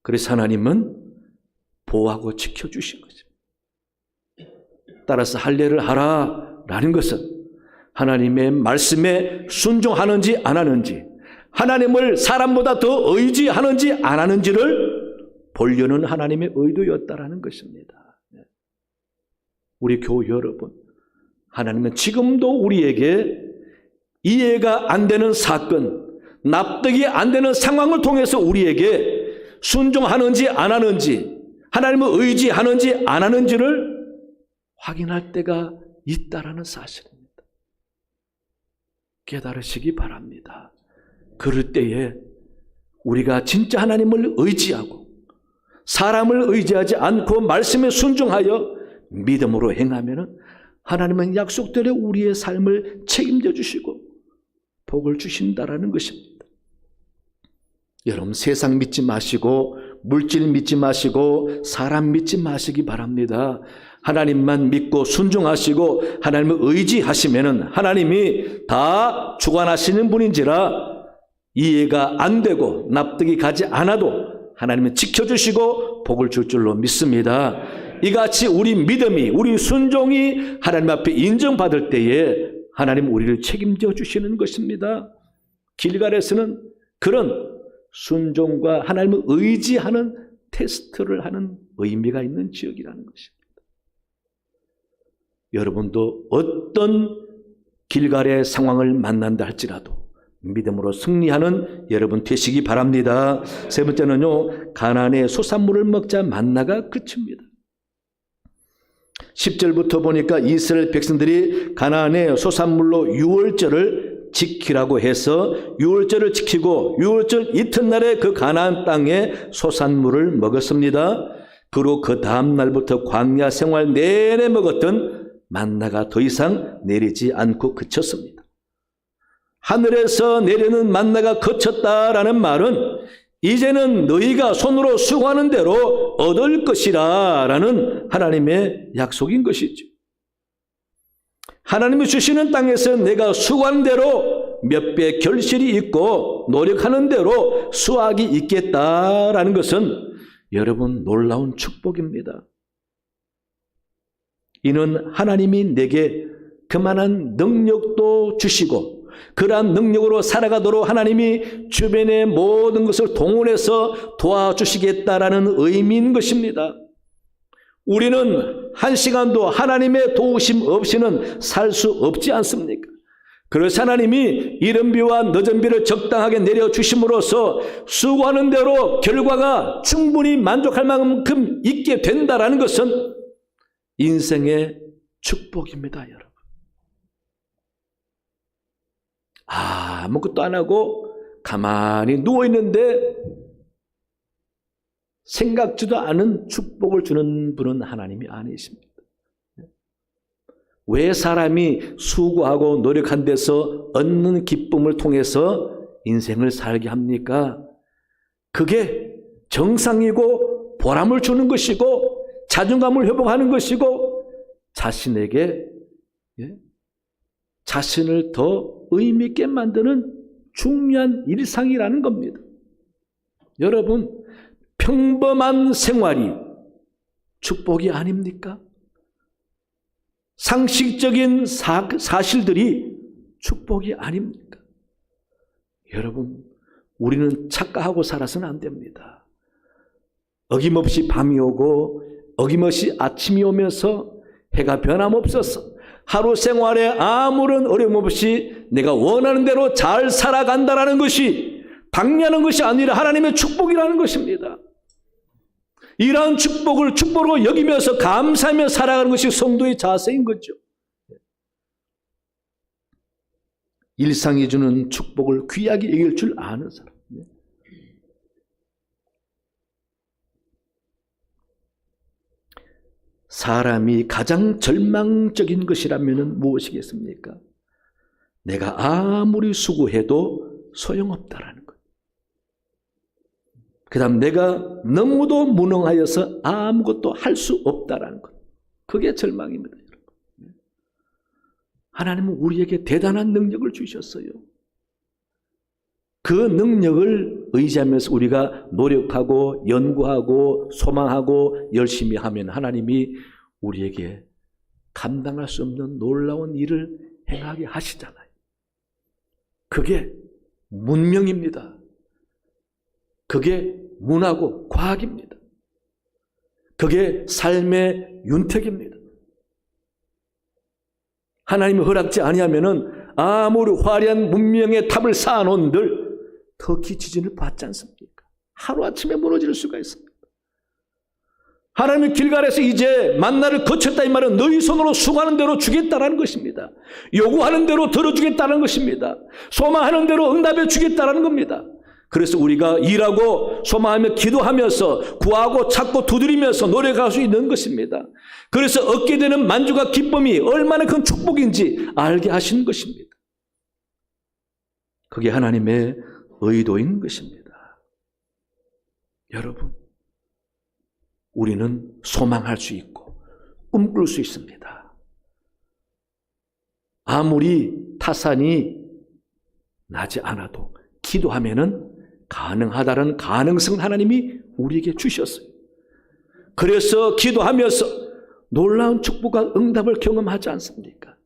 그래서 하나님은 보호하고 지켜주신 것입니다. 따라서 할례를 하라라는 것은 하나님의 말씀에 순종하는지 안 하는지, 하나님을 사람보다 더 의지하는지 안 하는지를 보려는 하나님의 의도였다라는 것입니다. 우리 교우 여러분, 하나님은 지금도 우리에게 이해가 안 되는 사건, 납득이 안 되는 상황을 통해서 우리에게 순종하는지 안 하는지, 하나님을 의지하는지 안 하는지를 확인할 때가 있다라는 사실입니다. 깨달으시기 바랍니다. 그럴 때에 우리가 진짜 하나님을 의지하고 사람을 의지하지 않고 말씀에 순종하여 믿음으로 행하면 하나님은 약속대로 우리의 삶을 책임져 주시고 복을 주신다라는 것입니다. 여러분, 세상 믿지 마시고 물질 믿지 마시고 사람 믿지 마시기 바랍니다. 하나님만 믿고 순종하시고 하나님을 의지하시면 하나님이 다 주관하시는 분인지라 이해가 안 되고 납득이 가지 않아도 하나님은 지켜주시고 복을 줄 줄로 믿습니다. 이같이 우리 믿음이, 우리 순종이 하나님 앞에 인정받을 때에 하나님 우리를 책임져 주시는 것입니다. 길갈에서는 그런 순종과 하나님을 의지하는 테스트를 하는 의미가 있는 지역이라는 것입니다. 여러분도 어떤 길갈의 상황을 만난다 할지라도 믿음으로 승리하는 여러분 되시기 바랍니다. 세 번째는요, 가나안의 소산물을 먹자 만나가 그칩니다. 10절부터 보니까 이스라엘 백성들이 가나안의 소산물로 유월절을 지키라고 해서 유월절을 지키고 유월절 이튿날에 그 가나안 땅에 소산물을 먹었습니다. 그리고 그 다음 날부터 광야 생활 내내 먹었던 만나가 더 이상 내리지 않고 그쳤습니다. 하늘에서 내리는 만나가 그쳤다라는 말은 이제는 너희가 손으로 수고하는 대로 얻을 것이라 라는 하나님의 약속인 것이죠. 하나님이 주시는 땅에서 내가 수고하는 대로 몇 배 결실이 있고 노력하는 대로 수확이 있겠다라는 것은 여러분 놀라운 축복입니다. 이는 하나님이 내게 그만한 능력도 주시고 그러한 능력으로 살아가도록 하나님이 주변의 모든 것을 동원해서 도와주시겠다라는 의미인 것입니다. 우리는 한 시간도 하나님의 도우심 없이는 살 수 없지 않습니까? 그래서 하나님이 이른 비와 늦은 비를 적당하게 내려주심으로써 수고하는 대로 결과가 충분히 만족할 만큼 있게 된다라는 것은 인생의 축복입니다, 여러분. 아무것도 안 하고 가만히 누워있는데 생각지도 않은 축복을 주는 분은 하나님이 아니십니다. 왜 사람이 수고하고 노력한 데서 얻는 기쁨을 통해서 인생을 살게 합니까? 그게 정상이고 보람을 주는 것이고 자존감을 회복하는 것이고 자신에게 자신을 더 의미 있게 만드는 중요한 일상이라는 겁니다. 여러분, 평범한 생활이 축복이 아닙니까? 상식적인 사실들이 축복이 아닙니까? 여러분, 우리는 착각하고 살아서는 안 됩니다. 어김없이 밤이 오고 어김없이 아침이 오면서 해가 변함없어서 하루 생활에 아무런 어려움 없이 내가 원하는 대로 잘 살아간다는 것이 당연한 것이 아니라 하나님의 축복이라는 것입니다. 이러한 축복을 축복으로 여기면서 감사하며 살아가는 것이 성도의 자세인 거죠. 일상이 주는 축복을 귀하게 여길 줄 아는 사람. 사람이 가장 절망적인 것이라면 무엇이겠습니까? 내가 아무리 수고해도 소용없다라는 것. 그 다음 내가 너무도 무능하여서 아무것도 할 수 없다라는 것. 그게 절망입니다, 여러분. 하나님은 우리에게 대단한 능력을 주셨어요. 그 능력을 의지하면서 우리가 노력하고 연구하고 소망하고 열심히 하면 하나님이 우리에게 감당할 수 없는 놀라운 일을 행하게 하시잖아요. 그게 문명입니다. 그게 문화고 과학입니다. 그게 삶의 윤택입니다. 하나님이 허락지 아니하면은 아무리 화려한 문명의 탑을 쌓아놓은들 터키 지진을 봤지 않습니까? 하루아침에 무너질 수가 있습니다. 하나님의 길갈에서 이제 만나를 거쳤다 이 말은 너희 손으로 수고하는 대로 주겠다라는 것입니다. 요구하는 대로 들어주겠다는 것입니다. 소망하는 대로 응답해 주겠다라는 겁니다. 그래서 우리가 일하고 소망하며 기도하면서 구하고 찾고 두드리면서 노력할 수 있는 것입니다. 그래서 얻게 되는 만족과 기쁨이 얼마나 큰 축복인지 알게 하시는 것입니다. 그게 하나님의 의도인 것입니다. 여러분, 우리는 소망할 수 있고 꿈꿀 수 있습니다. 아무리 타산이 나지 않아도 기도하면은 가능하다는 가능성 하나님이 우리에게 주셨어요. 그래서 기도하면서 놀라운 축복과 응답을 경험하지 않습니까?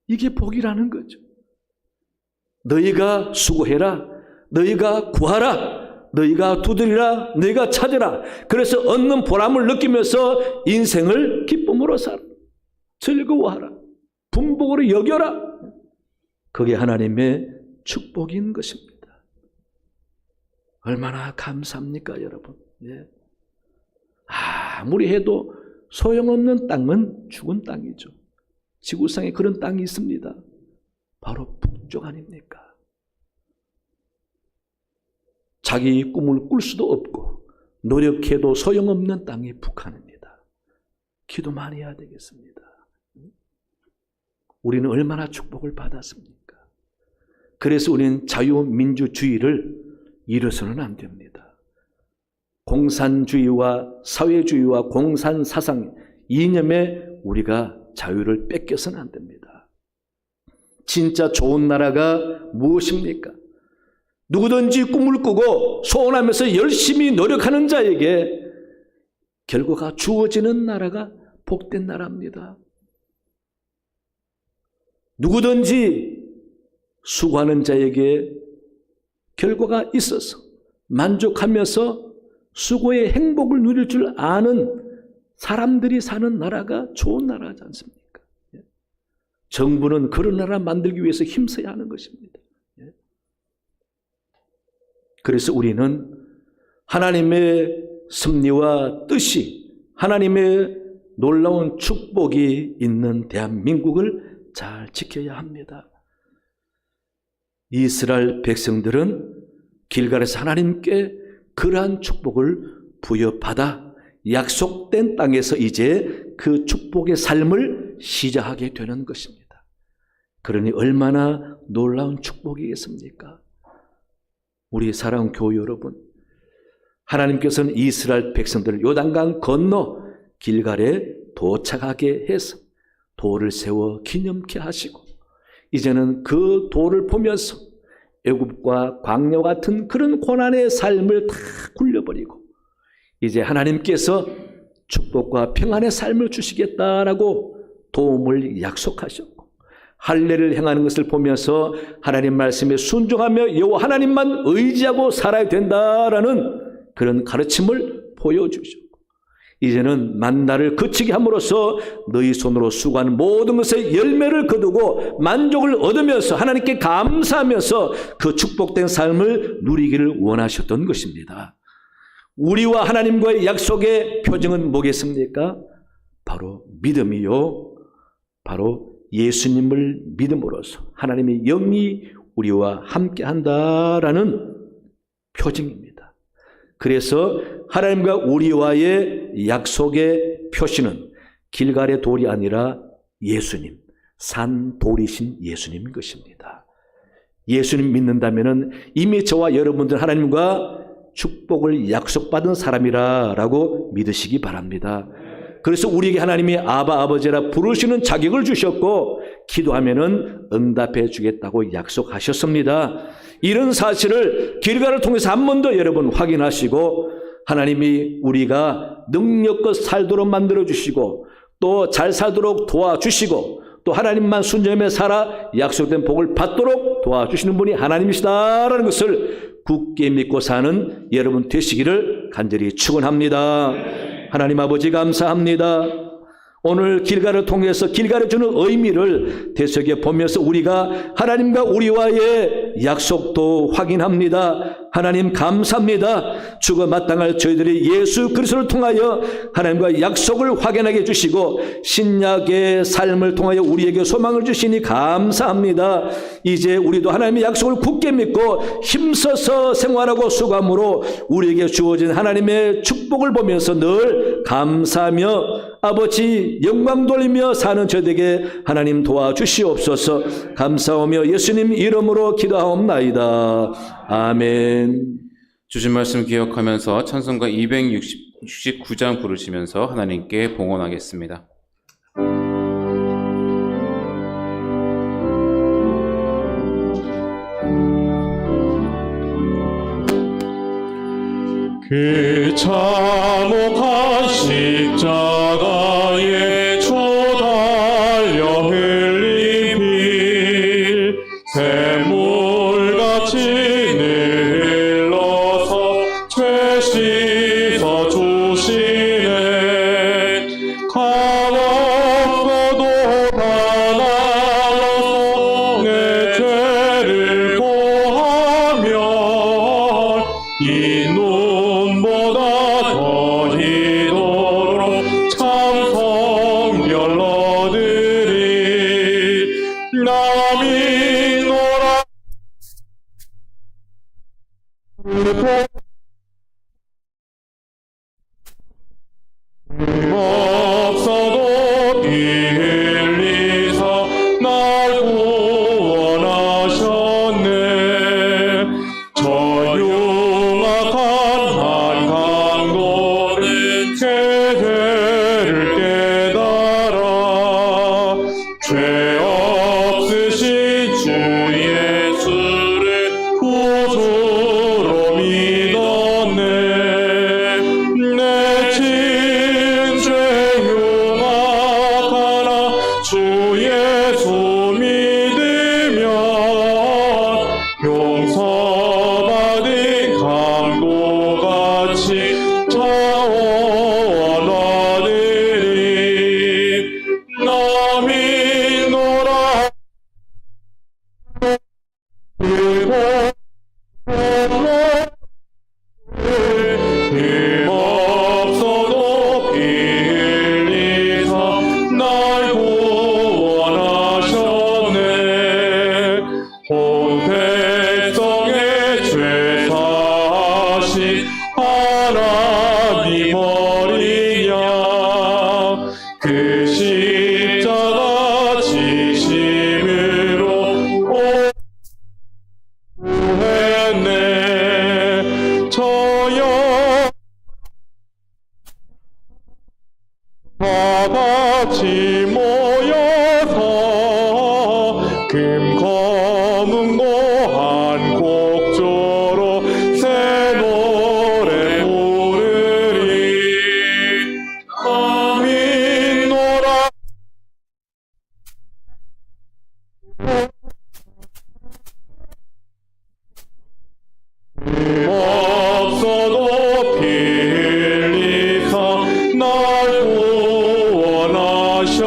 이게 복이라는 거죠. 너희가 수고해라, 너희가 구하라, 너희가 두드리라, 너희가 찾으라. 그래서 얻는 보람을 느끼면서 인생을 기쁨으로 살아, 즐거워하라, 분복으로 여겨라. 그게 하나님의 축복인 것입니다. 얼마나 감사합니까, 여러분? 예. 아무리 해도 소용없는 땅은 죽은 땅이죠. 지구상에 그런 땅이 있습니다. 바로 북쪽 아닙니까? 자기 꿈을 꿀 수도 없고 노력해도 소용없는 땅이 북한입니다. 기도 많이 해야 되겠습니다. 우리는 얼마나 축복을 받았습니까? 그래서 우리는 자유민주주의를 잃어서는 안 됩니다. 공산주의와 사회주의와 공산사상 이념에 우리가 자유를 뺏겨서는 안 됩니다. 진짜 좋은 나라가 무엇입니까? 누구든지 꿈을 꾸고 소원하면서 열심히 노력하는 자에게 결과가 주어지는 나라가 복된 나라입니다. 누구든지 수고하는 자에게 결과가 있어서 만족하면서 수고의 행복을 누릴 줄 아는 사람들이 사는 나라가 좋은 나라지 않습니까? 정부는 그런 나라 만들기 위해서 힘써야 하는 것입니다. 그래서 우리는 하나님의 섭리와 뜻이, 하나님의 놀라운 축복이 있는 대한민국을 잘 지켜야 합니다. 이스라엘 백성들은 길갈에서 하나님께 그러한 축복을 부여받아 약속된 땅에서 이제 그 축복의 삶을 시작하게 되는 것입니다. 그러니 얼마나 놀라운 축복이겠습니까? 우리 사랑하는 교회 여러분, 하나님께서는 이스라엘 백성들을 요단강 건너 길갈에 도착하게 해서 돌을 세워 기념케 하시고 이제는 그 돌을 보면서 애굽과 광야 같은 그런 고난의 삶을 다 굴려버리고 이제 하나님께서 축복과 평안의 삶을 주시겠다라고 도움을 약속하셨고, 할례를 행하는 것을 보면서 하나님 말씀에 순종하며 여호와 하나님만 의지하고 살아야 된다라는 그런 가르침을 보여주셨고, 이제는 만나를 그치게 함으로써 너희 손으로 수고하는 모든 것에 열매를 거두고 만족을 얻으면서 하나님께 감사하면서 그 축복된 삶을 누리기를 원하셨던 것입니다. 우리와 하나님과의 약속의 표징은 뭐겠습니까? 바로 믿음이요, 바로 예수님을 믿음으로써 하나님의 영이 우리와 함께 한다라는 표징입니다. 그래서 하나님과 우리와의 약속의 표시는 길갈의 돌이 아니라 예수님, 산 돌이신 예수님인 것입니다. 예수님 믿는다면 이미 저와 여러분들 하나님과 축복을 약속받은 사람이라고 믿으시기 바랍니다. 그래서 우리에게 하나님이 아바 아버지라 부르시는 자격을 주셨고, 기도하면은 응답해 주겠다고 약속하셨습니다. 이런 사실을 길갈을 통해서 한 번 더 여러분 확인하시고, 하나님이 우리가 능력껏 살도록 만들어 주시고 또 잘 살도록 도와주시고 또 하나님만 순종하며 살아 약속된 복을 받도록 도와주시는 분이 하나님이시다라는 것을 굳게 믿고 사는 여러분 되시기를 간절히 축원합니다. 하나님 아버지 감사합니다. 오늘 길갈을 통해서 길갈에 주는 의미를 되새겨 보면서 우리가 하나님과 우리와의 약속도 확인합니다. 하나님 감사합니다. 죽어 마땅할 저희들이 예수 그리스도를 통하여 하나님과 약속을 확인하게 해주시고 신약의 삶을 통하여 우리에게 소망을 주시니 감사합니다. 이제 우리도 하나님의 약속을 굳게 믿고 힘써서 생활하고 수고함으로 우리에게 주어진 하나님의 축복을 보면서 늘 감사하며 아버지 영광 돌리며 사는 저에게 하나님 도와주시옵소서. 감사하며 예수님 이름으로 기도하옵나이다. 아멘. 주신 말씀 기억하면서 찬송가 269장 부르시면서 하나님께 봉헌하겠습니다. 그 참혹한 십자가에 주 달려 흘린 피 샘물같이 흘러서 죄 씻어 주시네. 가없어도 다 날라서 내 죄를 고하면 이 눈보다 더 희도록 참 성별 얻으리. 남이 노라 없어도 피 흘리사 날 구원하셨네. 저 흉악한 한 강도는 제 죄를 깨달아 죄 없으신 주 예수를 구주로 믿었네. 내 친죄 흉악하나 주 예수 믿으면 용서받은 강도같이 자원 얻으리. 남이 노라 힘없어도 피 흘리사 날 구원하셨네. 온 백성의 죄 사하신 하나님 어리냐. 그 십자가 지심으로 구했네. 저여 다같이 모여서 금 검은고 한 곡조로 새 노래 부르리. 없어도 빌리사 날 구원하셨네.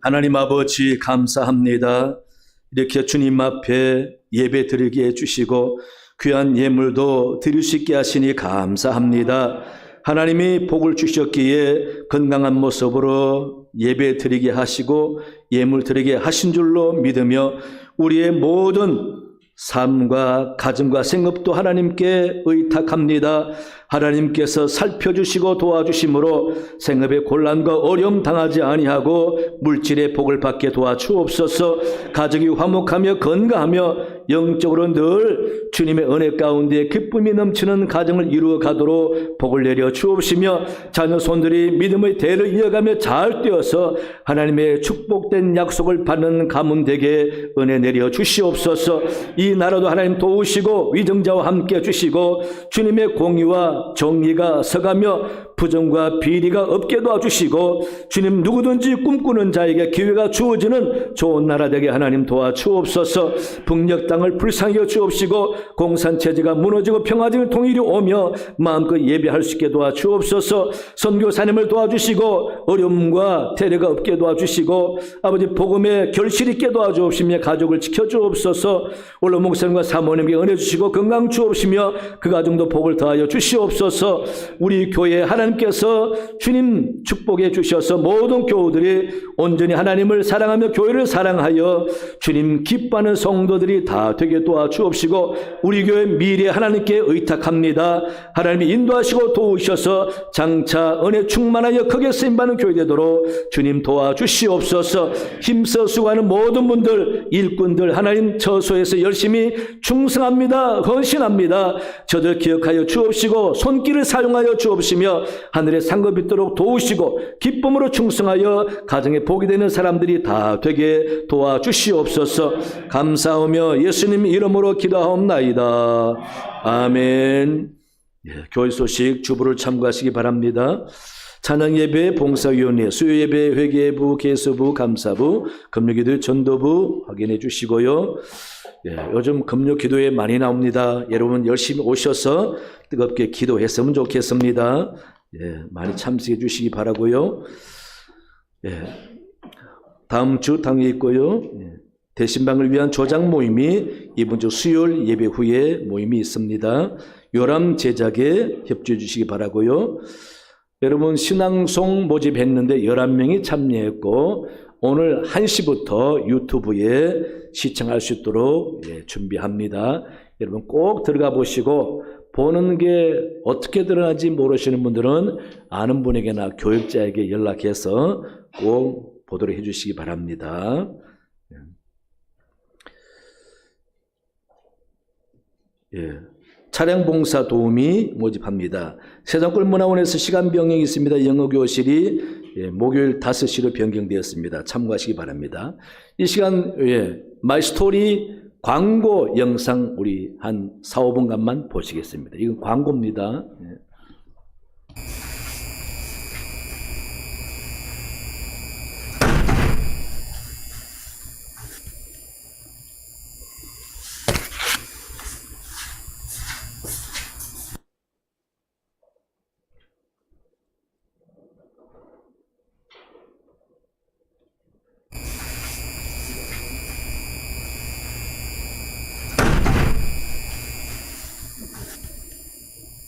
하나님 아버지 감사합니다. 이렇게 주님 앞에 예배 드리게 해주시고 귀한 예물도 드릴 수 있게 하시니 감사합니다. 하나님이 복을 주셨기에 건강한 모습으로 예배 드리게 하시고 예물 드리게 하신 줄로 믿으며 우리의 모든 삶과 가정과 생업도 하나님께 의탁합니다. 하나님께서 살펴주시고 도와주심으로 생업의 곤란과 어려움 당하지 아니하고 물질의 복을 받게 도와주옵소서. 가족이 화목하며 건강하며 영적으로 늘 주님의 은혜 가운데 기쁨이 넘치는 가정을 이루어 가도록 복을 내려 주옵시며 자녀 손들이 믿음의 대를 이어가며 잘 되어서 하나님의 축복된 약속을 받는 가문 되게 은혜 내려 주시옵소서. 이 나라도 하나님 도우시고 위정자와 함께 주시고 주님의 공의와 정의가 서가며 부정과 비리가 없게 도와주시고 주님 누구든지 꿈꾸는 자에게 기회가 주어지는 좋은 나라 되게 하나님 도와주옵소서. 북녘 땅을 불쌍히 여주옵시고 공산체제가 무너지고 평화적인 통일이 오며 마음껏 예배할 수 있게 도와주옵소서. 선교사님을 도와주시고 어려움과 태래가 없게 도와주시고 아버지 복음에 결실 있게 도와주옵시며 가족을 지켜주옵소서. 올로 목사님과 사모님께 은혜 주시고 건강 주옵시며 그 가정도 복을 더하여 주시옵소서. 우리 교회 하나님께서 주님 축복해 주셔서 모든 교우들이 온전히 하나님을 사랑하며 교회를 사랑하여 주님 기뻐하는 성도들이 다 되게 도와주옵시고 우리 교회 미래 하나님께 의탁합니다. 하나님이 인도하시고 도우셔서 장차 은혜 충만하여 크게 쓰임받는 교회 되도록 주님 도와주시옵소서. 힘써 수고하는 모든 분들 일꾼들 하나님 처소에서 열심히 충성합니다. 헌신합니다. 저들 기억하여 주옵시고 손길을 사용하여 주옵시며 하늘의 상급 있도록 도우시고 기쁨으로 충성하여 가정에 복이 되는 사람들이 다 되게 도와주시옵소서. 감사하며 예수님 이름으로 기도하옵나이다. 아멘. 교회 소식 주부를 참고하시기 바랍니다. 찬양예배, 봉사위원회, 수요예배, 회계부, 개수부, 감사부, 금요기도 전도부 확인해 주시고요. 요즘 금요 기도에 많이 나옵니다. 여러분 열심히 오셔서 뜨겁게 기도했으면 좋겠습니다. 많이 참석해 주시기 바라고요. 다음 주 당에 있고요. 대신방을 위한 조장 모임이 이번 주 수요일 예배 후에 모임이 있습니다. 요람 제작에 협조해 주시기 바라고요. 여러분 신앙송 모집했는데 11명이 참여했고 오늘 1시부터 유튜브에 시청할 수 있도록 준비합니다. 여러분 꼭 들어가 보시고 보는 게 어떻게 드러나지 모르시는 분들은 아는 분에게나 교육자에게 연락해서 꼭 보도록 해주시기 바랍니다. 차량 봉사 도우미 모집합니다. 세상꿀문화원에서 시간 변경이 있습니다. 영어 교실이 목요일 5시로 변경되었습니다. 참고하시기 바랍니다. 이 시간 마이스토리 광고 영상 우리 한 4, 5분간만 보시겠습니다. 이건 광고입니다.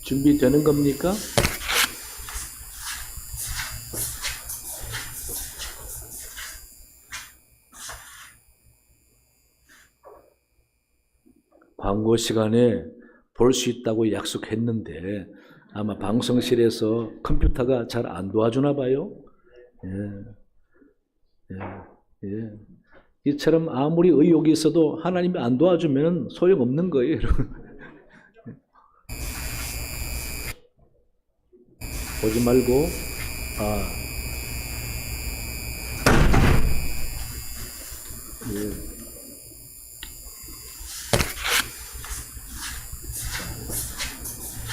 준비되는 겁니까? 광고 시간에 볼 수 있다고 약속했는데 아마 방송실에서 컴퓨터가 잘 안 도와주나 봐요. 이처럼 아무리 의욕이 있어도 하나님이 안 도와주면 소용없는 거예요, 여러분. 보지 말고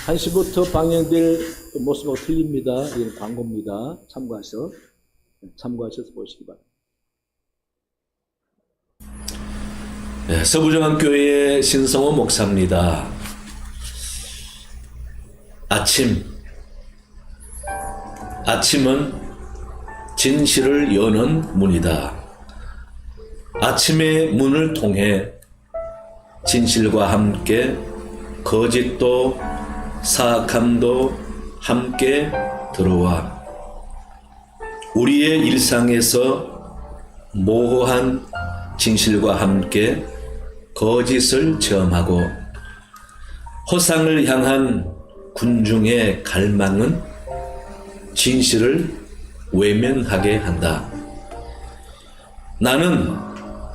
한 시부터 방영될 모습하고 틀립니다. 이건 광고입니다. 참고하셔서 보시기 바랍니다. 네, 서부중앙교회 신성호 목사입니다. 아침은 진실을 여는 문이다. 아침의 문을 통해 진실과 함께 거짓도 사악함도 함께 들어와 우리의 일상에서 모호한 진실과 함께 거짓을 체험하고 허상을 향한 군중의 갈망은 진실을 외면하게 한다. 나는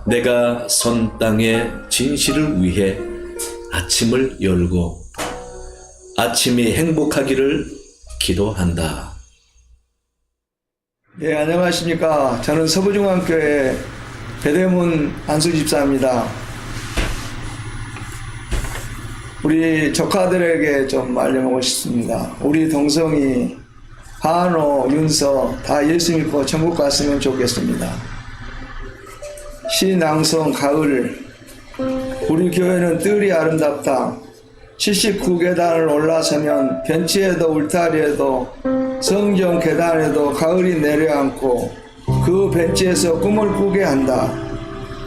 내가 선 땅의 진실을 위해 아침을 열고 아침이 행복하기를 기도한다. 네, 안녕하십니까. 저는 서부중앙교회 배대문 안수집사입니다. 우리 조카들에게 좀 알려주고 싶습니다. 우리 동성이 한호, 윤서 다 예수 믿고 천국 갔으면 좋겠습니다. 신앙성 가을, 우리 교회는 뜰이 아름답다. 79계단을 올라서면 벤치에도 울타리에도 성경 계단에도 가을이 내려앉고 그 벤치에서 꿈을 꾸게 한다.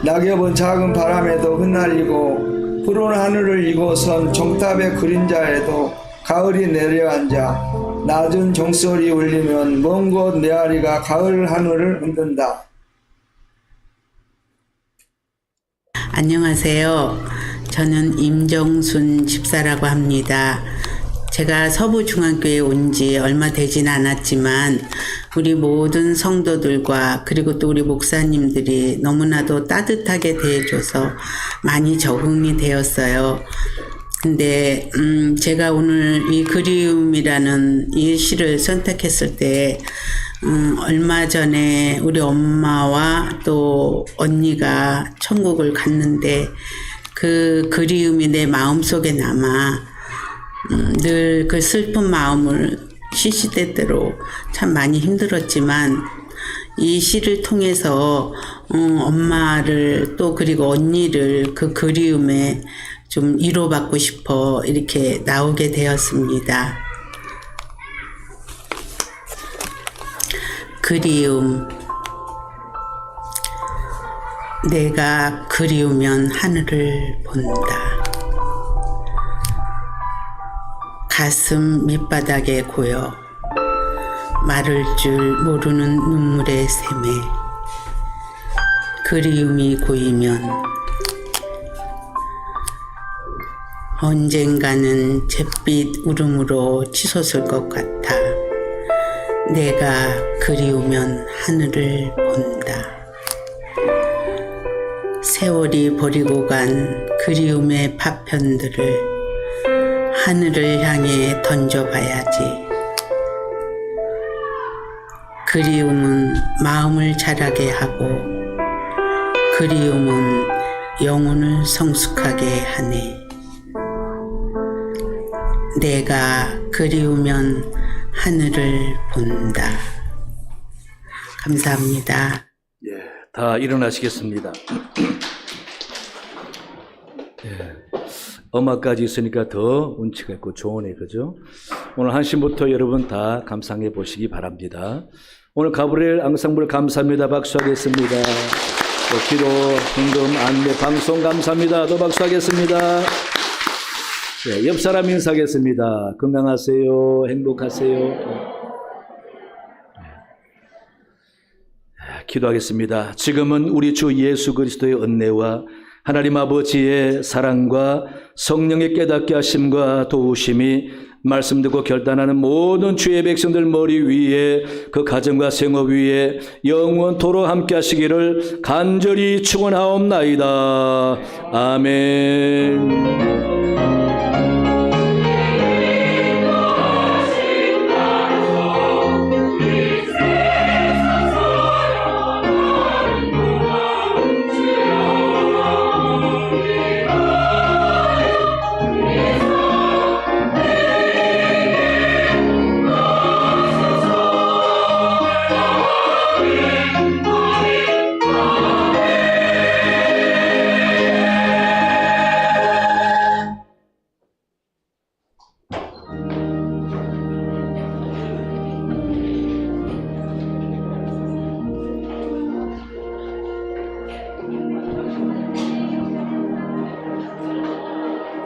낙엽은 작은 바람에도 흩날리고 푸른 하늘을 이고선 종탑의 그림자에도 가을이 내려앉아 낮은 종소리 울리면 먼 곳 메아리가 가을 하늘을 흔든다. 안녕하세요. 저는 임정순 집사라고 합니다. 제가 서부중앙교회에 온 지 얼마 되진 않았지만 우리 모든 성도들과 그리고 또 우리 목사님들이 너무나도 따뜻하게 대해줘서 많이 적응이 되었어요. 근데 제가 오늘 이 그리움이라는 이 시를 선택했을 때 얼마 전에 우리 엄마와 또 언니가 천국을 갔는데 그 그리움이 내 마음속에 남아 늘 그 슬픈 마음을 시시때때로 참 많이 힘들었지만 이 시를 통해서 엄마를 또 그리고 언니를 그 그리움에 좀 위로받고 싶어 이렇게 나오게 되었습니다. 그리움. 내가 그리우면 하늘을 본다. 가슴 밑바닥에 고여 마를 줄 모르는 눈물의 샘에 그리움이 고이면 언젠가는 잿빛 울음으로 치솟을 것 같아. 내가 그리우면 하늘을 본다. 세월이 버리고 간 그리움의 파편들을 하늘을 향해 던져봐야지. 그리움은 마음을 자라게 하고 그리움은 영혼을 성숙하게 하네. 내가 그리우면 하늘을 본다. 감사합니다. 예, 다 일어나시겠습니다. 예, 음악까지 있으니까 더 운치가 있고 좋으네, 그죠? 오늘 한심부터 여러분 다 감상해 보시기 바랍니다. 오늘 가브리엘 앙상블 감사합니다. 박수하겠습니다. 또 기도, 헌금, 안내, 방송 감사합니다. 또 박수하겠습니다. 네, 옆 사람 인사하겠습니다. 건강하세요. 행복하세요. 기도하겠습니다. 지금은 우리 주 예수 그리스도의 은혜와 하나님 아버지의 사랑과 성령의 깨닫게 하심과 도우심이 말씀 듣고 결단하는 모든 주의 백성들 머리 위에 그 가정과 생업 위에 영원토록 함께 하시기를 간절히 축원하옵나이다. 아멘.